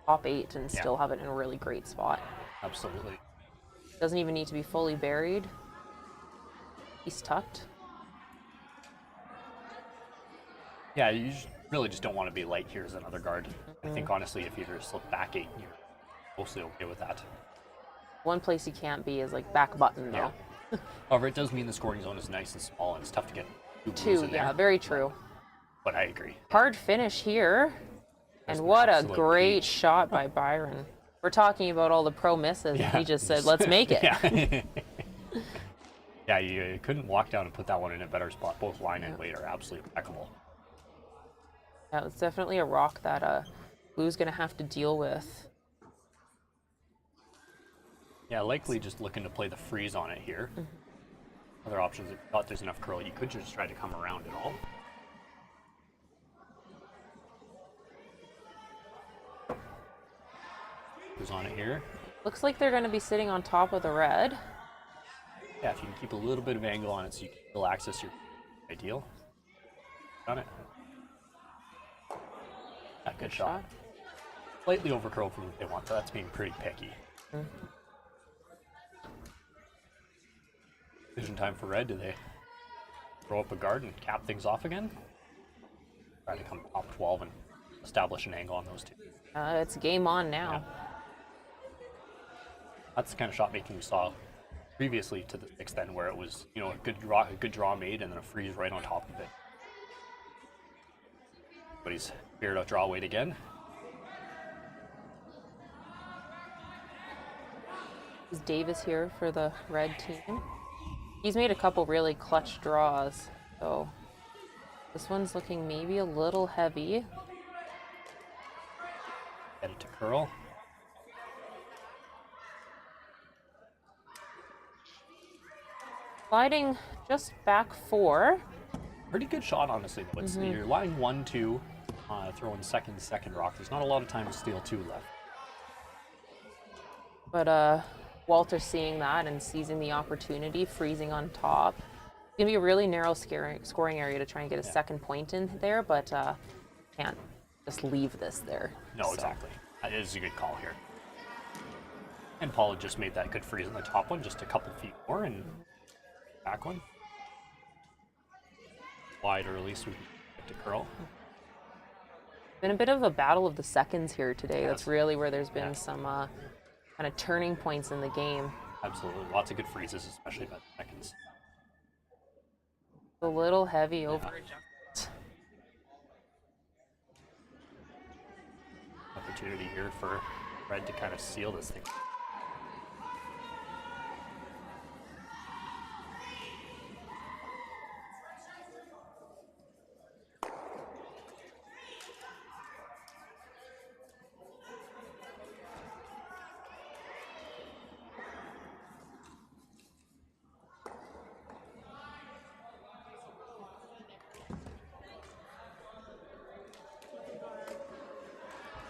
top 8 and still have it in a really great spot. Absolutely. Doesn't even need to be fully buried. He's tucked. Yeah, you really just don't want to be light here as another guard. I think honestly, if you either slip back 8, you're mostly okay with that. One place you can't be is like back button though. However, it does mean the scoring zone is nice and small, and it's tough to get two blues Two, in yeah, there. very true. But I agree. Hard finish here. Just And what a absolute great beat. shot by Byron. We're talking about all the pro misses. Yeah, And he just said, let's make it. Yeah. Yeah, you couldn't walk down and put that one in a better spot. Both line and weight are absolutely impeccable. Yeah, it's definitely a rock that Blue's going to have to deal with. Yeah, likely just looking to play the freeze on it here. Other options, if you thought there's enough curl, you could just try to come around it all. Who's on it here? Looks like they're going to be sitting on top of the red. Yeah, if you can keep a little bit of angle on it so you can still access your ideal. Done it. Yeah, good shot. Slightly over curl for what they want, so that's being pretty picky. Vision time for red. Do they throw up a guard and cap things off again? Try to come top 12 and establish an angle on those two. It's game on now. That's the kind of shot making we saw previously to the 6th then, where it was, you know, a good draw made and then a freeze right on top of it. But he's figured out draw weight again. Is Davis here for the red team? He's made a couple really clutch draws, so this one's looking maybe a little heavy. Get it to curl. Sliding just back 4. Pretty good shot, honestly. Though. It's, you're lying 1-2, throwing second rock. There's not a lot of time to steal 2 left. But Walter seeing that and seizing the opportunity, freezing on top. It's going to be a really narrow scoring area to try and get a second point in there, but can't just leave this there. No, So, exactly. That is a good call here. And Paula just made that good freeze on the top one, just a couple feet more, and back one. Wide early so we can get to curl. Been a bit of a battle of the seconds here today. Yes. That's really where there's been some kind of turning points in the game. Absolutely. Lots of good freezes, especially by the seconds. A little heavy over. Opportunity here for red to kind of seal this thing.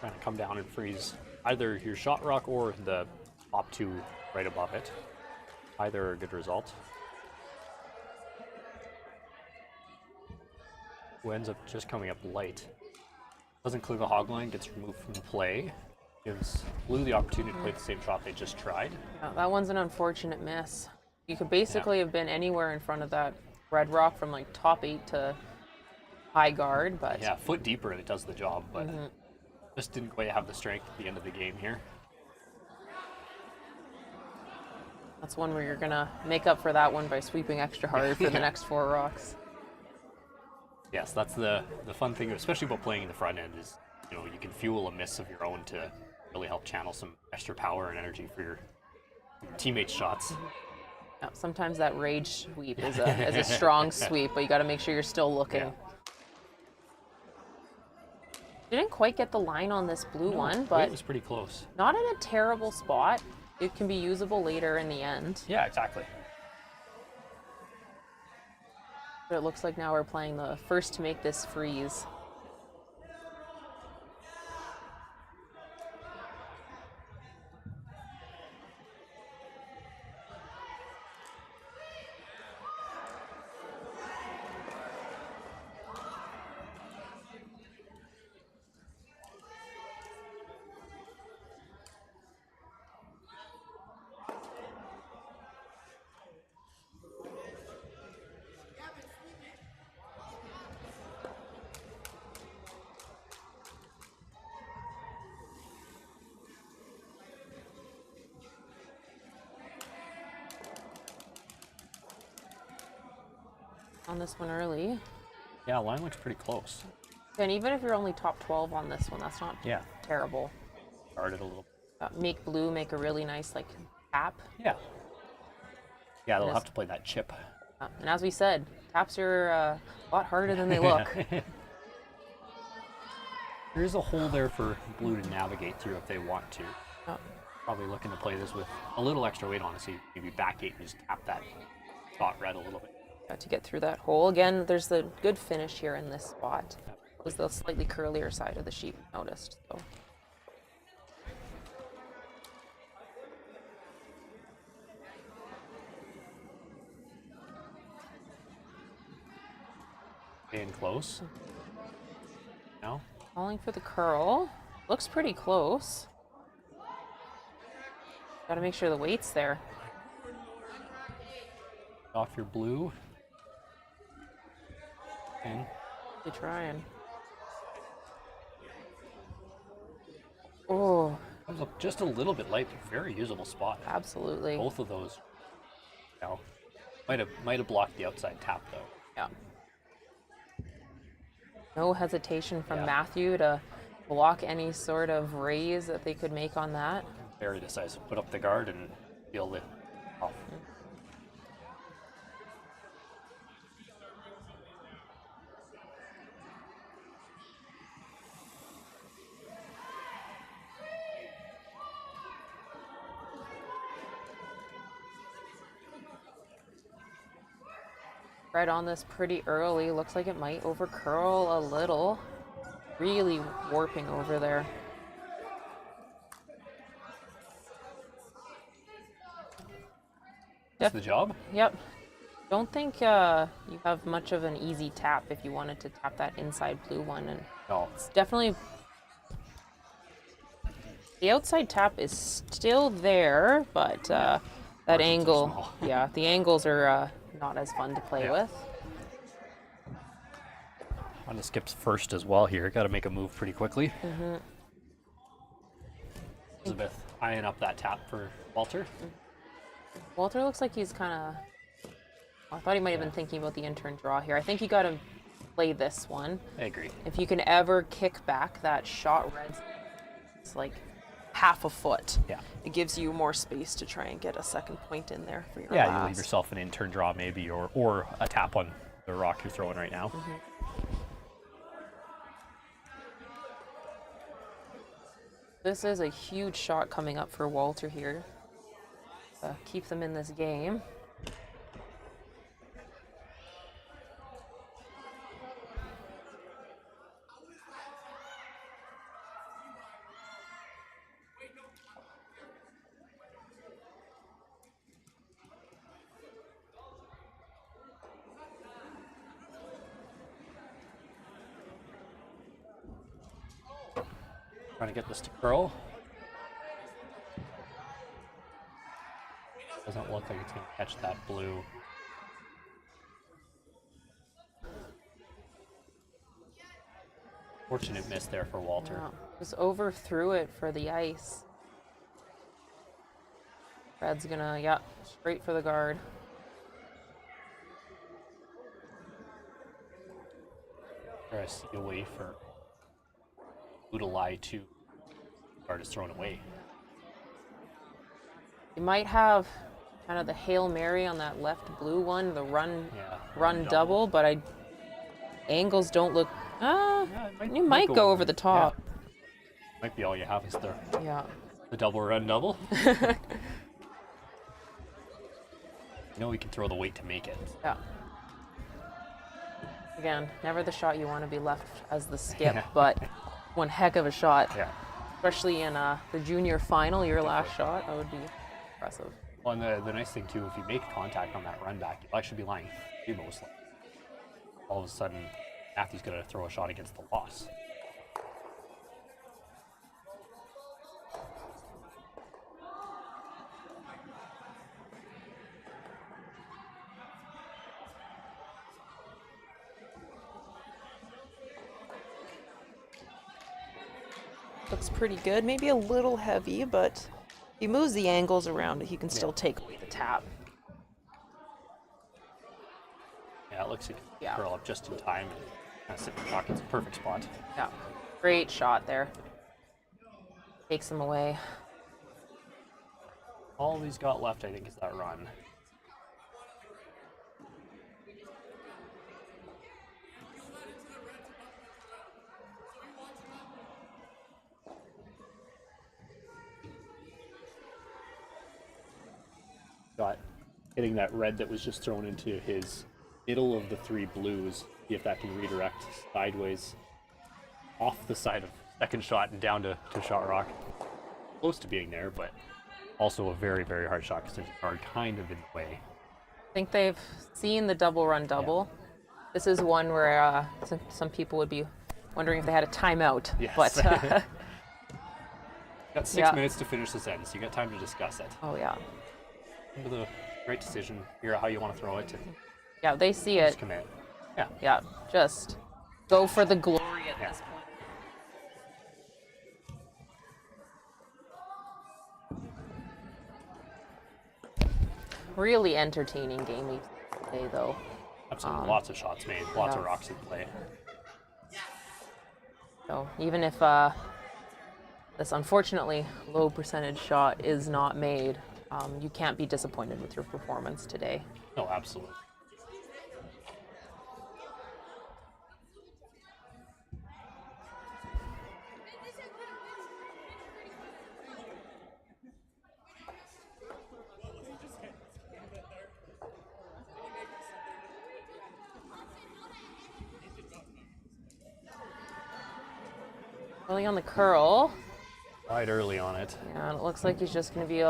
Trying to come down and freeze either your shot rock or the top 2 right above it. Either are a good result. Who ends up just coming up light. Doesn't clear the hog line, gets removed from play. Gives blue the opportunity to play the same shot they just tried. Yeah, that one's an unfortunate miss. You could basically have been anywhere in front of that red rock from like top 8 to high guard, but Yeah, foot deeper and it does the job, but Just didn't quite have the strength at the end of the game here. That's one where you're gonna make up for that one by sweeping extra hard for the next 4 rocks. Yes, that's the fun thing, especially about playing in the front end, is you can fuel a miss of your own to really help channel some extra power and energy for your teammates' shots. Yeah, sometimes that rage sweep is a strong sweep, but you got to make sure you're still looking. Yeah. Didn't quite get the line on this blue one, but it was pretty close. not in a terrible spot. It can be usable later in the end. Yeah, exactly. But it looks like now we're playing the first to make this freeze. On this one early. Yeah, line looks pretty close. And even if you're only top 12 on this one, that's not terrible. Started a little. Make blue make a really nice tap. Yeah. Yeah, they'll have to play that chip. And as we said, taps are a lot harder than they look. There's a hole there for blue to navigate through if they want to. Oh. Probably looking to play this with a little extra weight on it, so maybe back 8 and just tap that spot red a little bit. To get through that hole. Again, there's the good finish here in this spot. It was the slightly curlier side of the sheep noticed. So. Staying close. No? Calling for the curl. Looks pretty close. Got to make sure the weight's there. Off your blue. In. You're trying. Oh. Comes up just a little bit light, but very usable spot. Absolutely. Both of those. Might have blocked the outside tap though. Yeah. No hesitation from Matthew to block any sort of raise that they could make on that. Very decisive. Put up the guard and feel it off. Right on this pretty early. Looks like it might over curl a little. Really warping over there. That's the job? Yep. Don't think you have much of an easy tap if you wanted to tap that inside blue one. And No. it's definitely... The outside tap is still there, but that angle... Yeah, the angles are not as fun to play with. Wanda skips first as well here. Got to make a move pretty quickly. Elizabeth eyeing up that tap for Walter. Walter looks like he's kind of... I thought he might have been thinking about the in-turn draw here. I think you got to play this one. I agree. If you can ever kick back that shot red, it's like half a foot. Yeah. It gives you more space to try and get a second point in there for your Yeah, last. you leave yourself an in-turn draw maybe, or a tap on the rock you're throwing right now. This is a huge shot coming up for Walter here. Keep them in this game. Trying to get this to curl. Doesn't look like it's going to catch that blue. Fortunate miss there for Walter. Yeah, just overthrew it for the ice. Red's gonna, yeah, straight for the guard. There I see a way for Udalai to guard is thrown away. You might have kind of the Hail Mary on that left blue one, the run double, but angles don't look. You might go over the top. Yeah. Might be all you have is Yeah. the double run double. We can throw the weight to make it. Yeah. Again, never the shot you want to be left as the skip, but one heck of a shot. Yeah. Especially in the junior final, your last shot, that would be impressive. Well, and the nice thing too, if you make contact on that run back, you'll actually be lying free mostly. All of a sudden, Matthew's going to throw a shot against the loss. Looks pretty good. Maybe a little heavy, but if he moves the angles around it, he can still take away the tap. Yeah, it looks like you can curl up just in time and kind of sit in the pocket's a perfect spot. Yeah, great shot there. Takes him away. All he's got left, I think, is that run. Got hitting that red that was just thrown into his middle of the three blues. See if that can redirect sideways off the side of second shot and down to shot rock. Close to being there, but also a very, very hard shot because there's a guard kind of in the way. I think they've seen the double run double. Yeah. This is one where some people would be wondering if they had a timeout. Yes. But got 6 minutes to finish the sentence. You got time to discuss it. Oh yeah. With a great decision. Figure out how you want to throw it. Yeah, they see it. Just commit. Yeah. Yeah, just go for the glory at this point. Really entertaining game we play, though. Absolutely, lots of shots made, lots of rocks in play. So even if this unfortunately low percentage shot is not made, you can't be disappointed with your performance today. No, absolutely. Early on the curl. Wide early on it. Yeah, and it looks like he's just going to be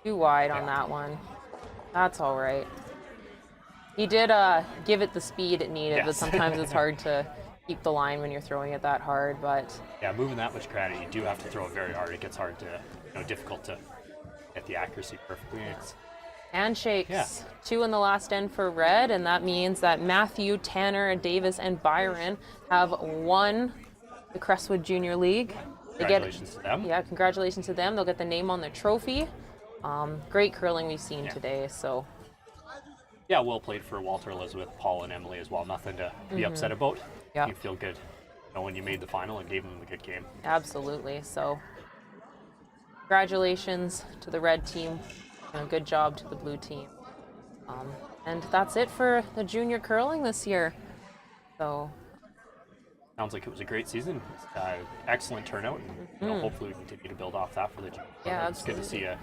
too wide on that one. That's all right. He did give it the speed it needed, but sometimes it's hard to keep the line when you're throwing it that hard. But yeah, moving that much gravity, you do have to throw it very hard. It gets hard to, difficult to get the accuracy perfectly. It's handshakes. Yeah. 2 in the last end for red, and that means that Matthew, Tanner, Davis, and Byron have won the Crestwood Junior League. Congratulations to them. Yeah, congratulations to them. They'll get the name on the trophy. Great curling we've seen today. So. Yeah, well played for Walter, Elizabeth, Paul, and Emily as well. Nothing to be upset about. Yeah. You feel good when you made the final and gave them a good game. Absolutely. So, congratulations to the red team. And good job to the blue team. And that's it for the junior curling this year. So. Sounds like it was a great season. Excellent turnout, and hopefully we continue to build off that for the junior. Yeah, it's good to see a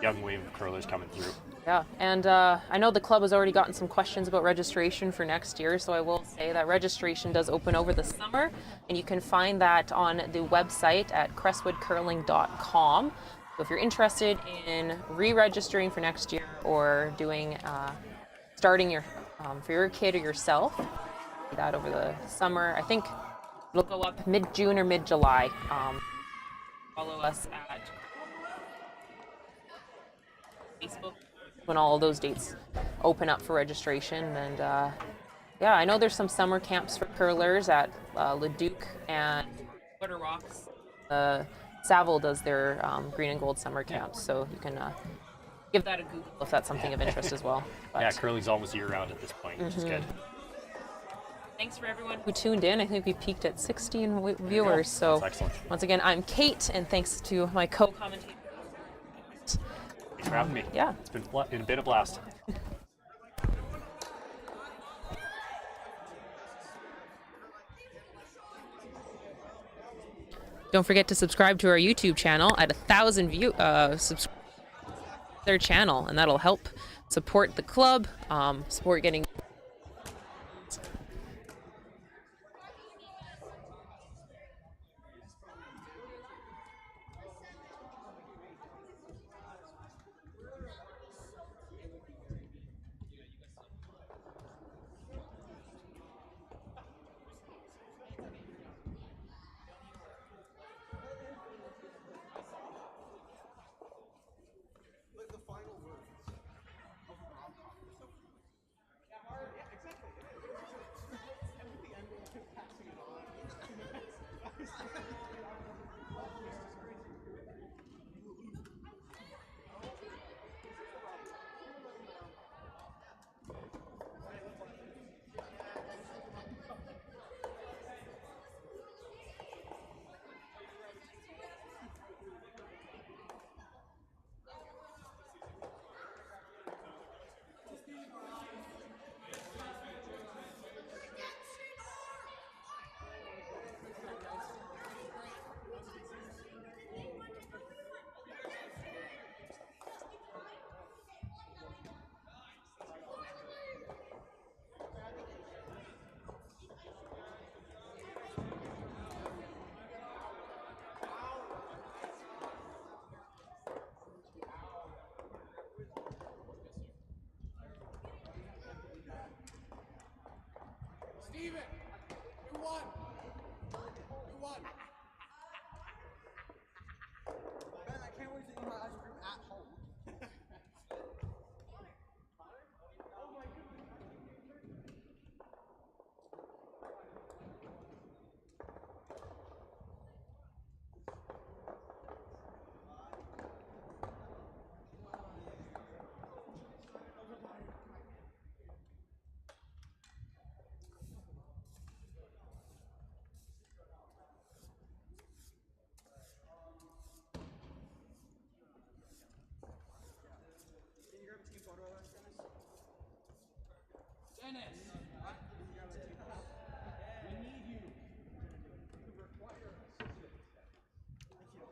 young wave of curlers coming through. Yeah, and I know the club has already gotten some questions about registration for next year, so I will say that registration does open over the summer, and you can find that on the website at crestwoodcurling.com. So if you're interested in re-registering for next year or doing starting your for your kid or yourself, do that over the summer. I think it'll go up mid-June or mid-July. Follow us at Facebook when all of those dates open up for registration, and Yeah, I know there's some summer camps for curlers at Leduc, and What are rocks? Saville does their green and gold summer camps, so you can give that a Google if that's something of interest as well. But Yeah, curling's almost year-round at this point, which is good. Thanks for everyone. who tuned in. I think we peaked at 16 viewers. So That's excellent. once again, I'm Kate, and thanks to my co-commentator. Thanks for having me. Yeah. It's been a blast. Don't forget to subscribe to our YouTube channel at 1,000 subscribe their channel, and that'll help support the club, support getting. Steven, you won. You won. Ben, I can't wait to eat my ice cream at home. Can you grab a team photo of us, Dennis? Dennis! What? Can you grab a team photo? We need you. You require assistance. Thank you.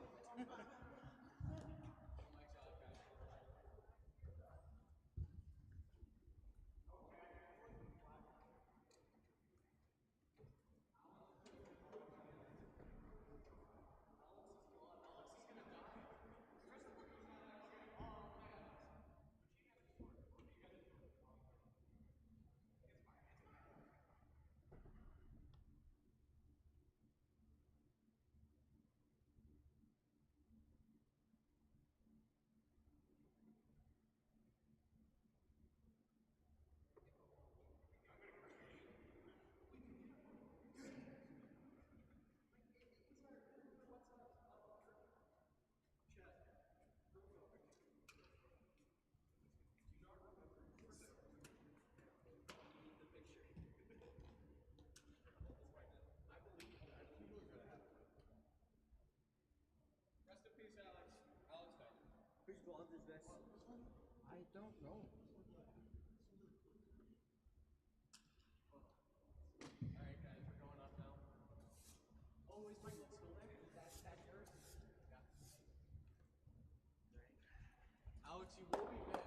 Rest in peace, Alex. Alex died. Whose glove is this? I don't know. Alright guys, we're going up now. Oh, is my glove still there? That's yours? Yeah. Alex, you will be missed.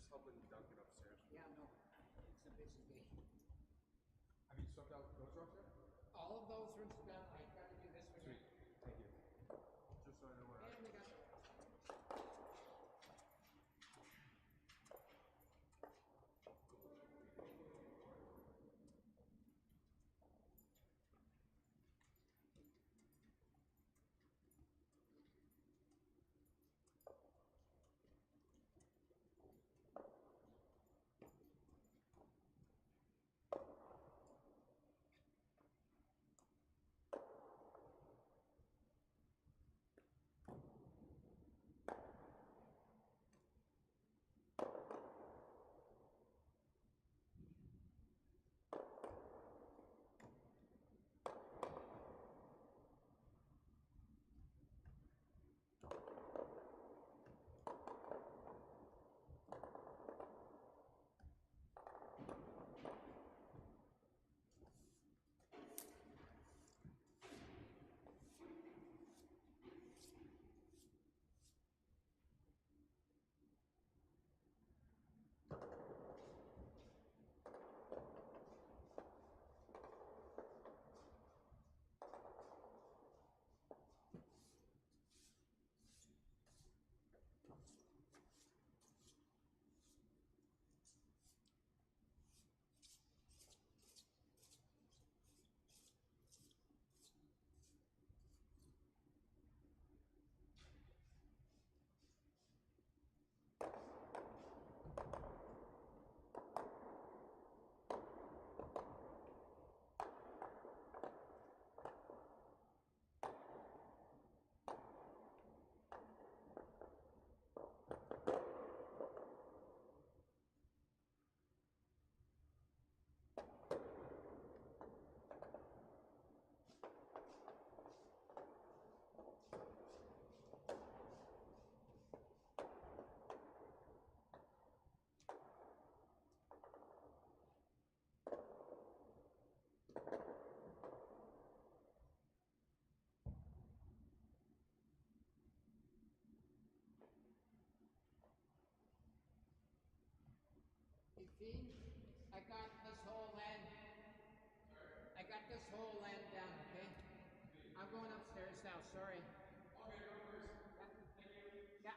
just helping Duncan upstairs. Yeah, no, it's a busy day. Have you swept out those rocks yet? All of those rooms done. I gotta do this one. Sweet. Thank you. Just so I know what And we got Eugene, I got this whole land. I got this whole land down, okay? I'm going upstairs now, sorry. Okay, no worries. Yeah.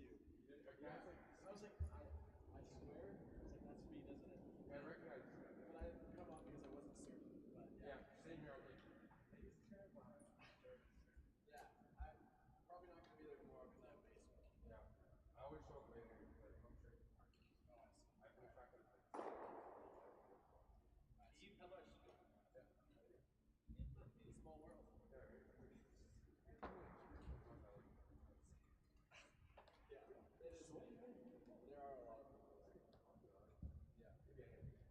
you. Yeah. And I was like, I swear. I was like, that's me, doesn't it? I recognize you. But I didn't come up because I wasn't certain. But Yeah, same here. I was like, maybe it's terrifying. yeah, I'm probably not going to be there tomorrow because I have baseball. Yeah. I always show up late and like, I'm straight to practice. Oh, I see. I play track and field. Do you come out? Small world. Yeah, right. Yeah, it is. There are a lot of people. Yeah.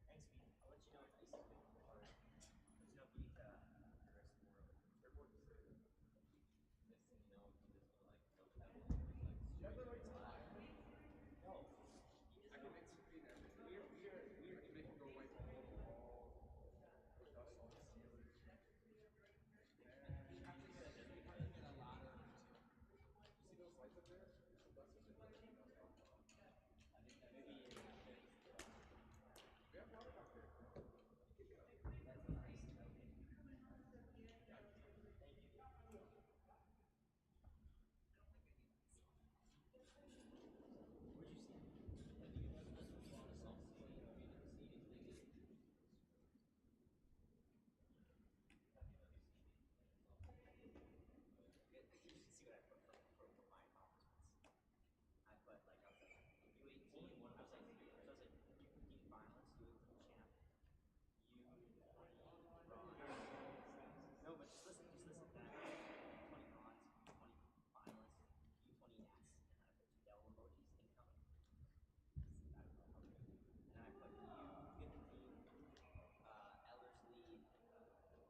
Thanks, Pete. I'll let you know it's ice. There's no beat the rest of the world. Airport. Next thing you know, you just go like, no pebble. Do you have the right time? No. I can make some clean everything. I can make it go white all over the wall. Put dust on the ceiling. You have to get a lot of. You see those lights up there? That's what they do. Maybe We have water back there. that's nice. Okay. Thank you. Where'd you see it? I think it was a lot of salt. You should see what I put for my accomplishments. I put like I was like U18, one I was like U15 finalist, U18 champ, U20 bronze. No, but just listen to that. U20 bronze, U20 finalist, U20 yes, and then I put two devil emojis incoming. I don't know how good. And then I put U15 Ellerslie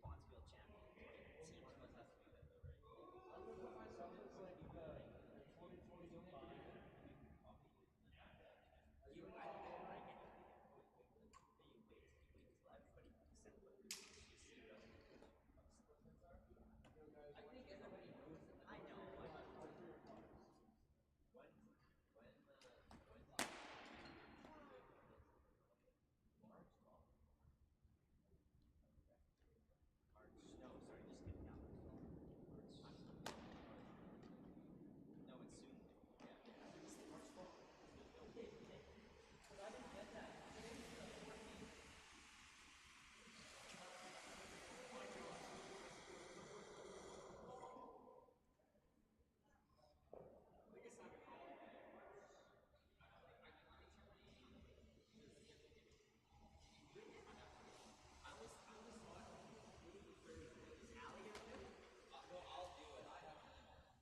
Bondsfield champion. Teams must have to do that though, right? I'm going to put myself as like 2025. You, I don't rank anything. You wait till everybody sends what you see what else. I think everybody knows that. I know. March 12th. March. No, sorry, just kidding. Now March 12th. No, it's soon. Yeah. March 12th. Okay. Because I didn't get that. Today's the 14th.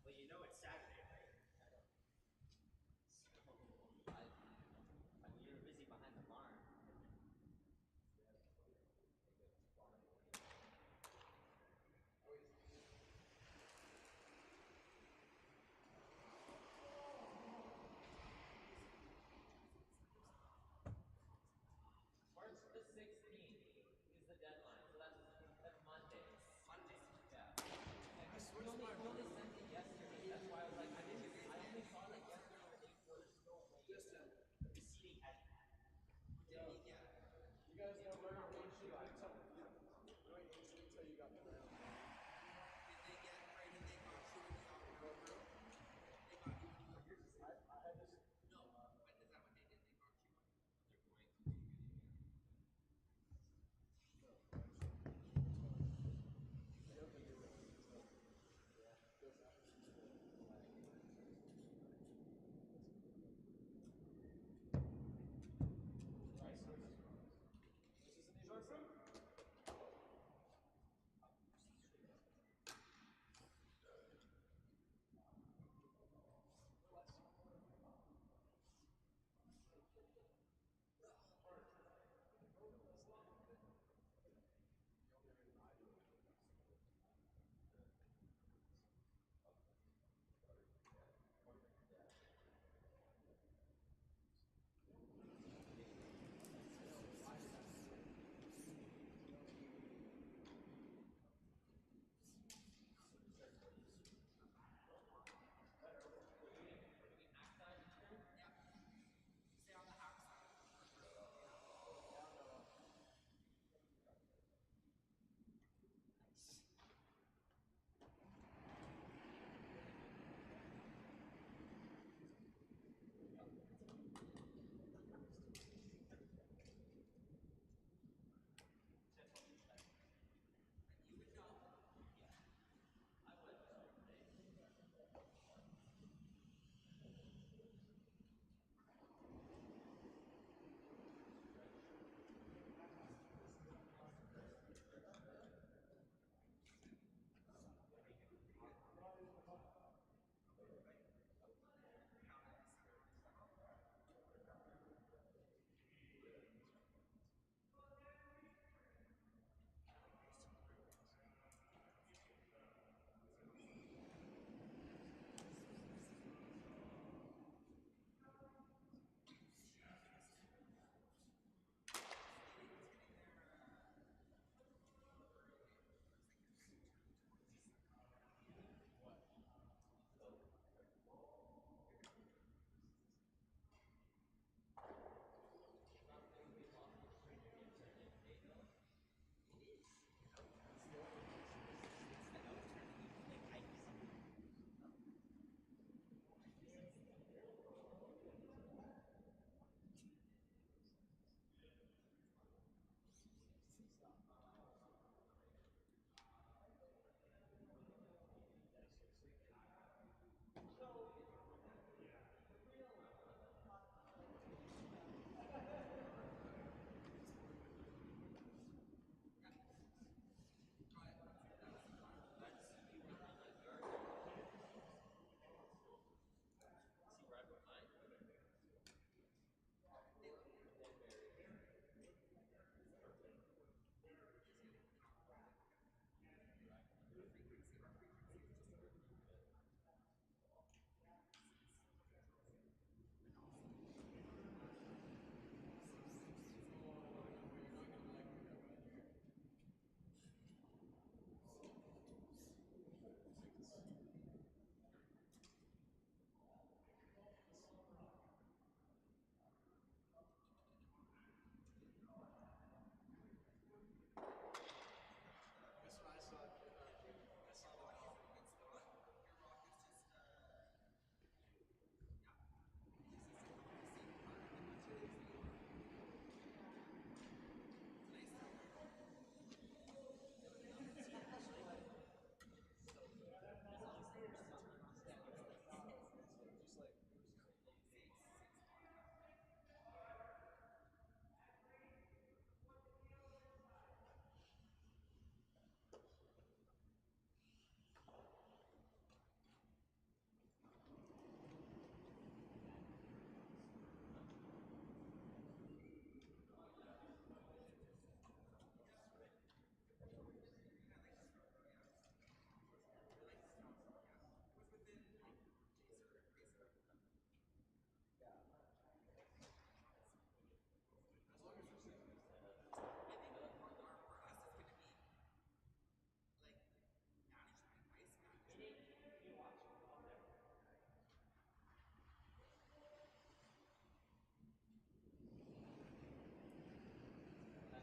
Well, you know it's Saturday, right? So, you're busy behind the barn. March the 16th is the deadline, so that's Monday. Monday? Yeah. And we only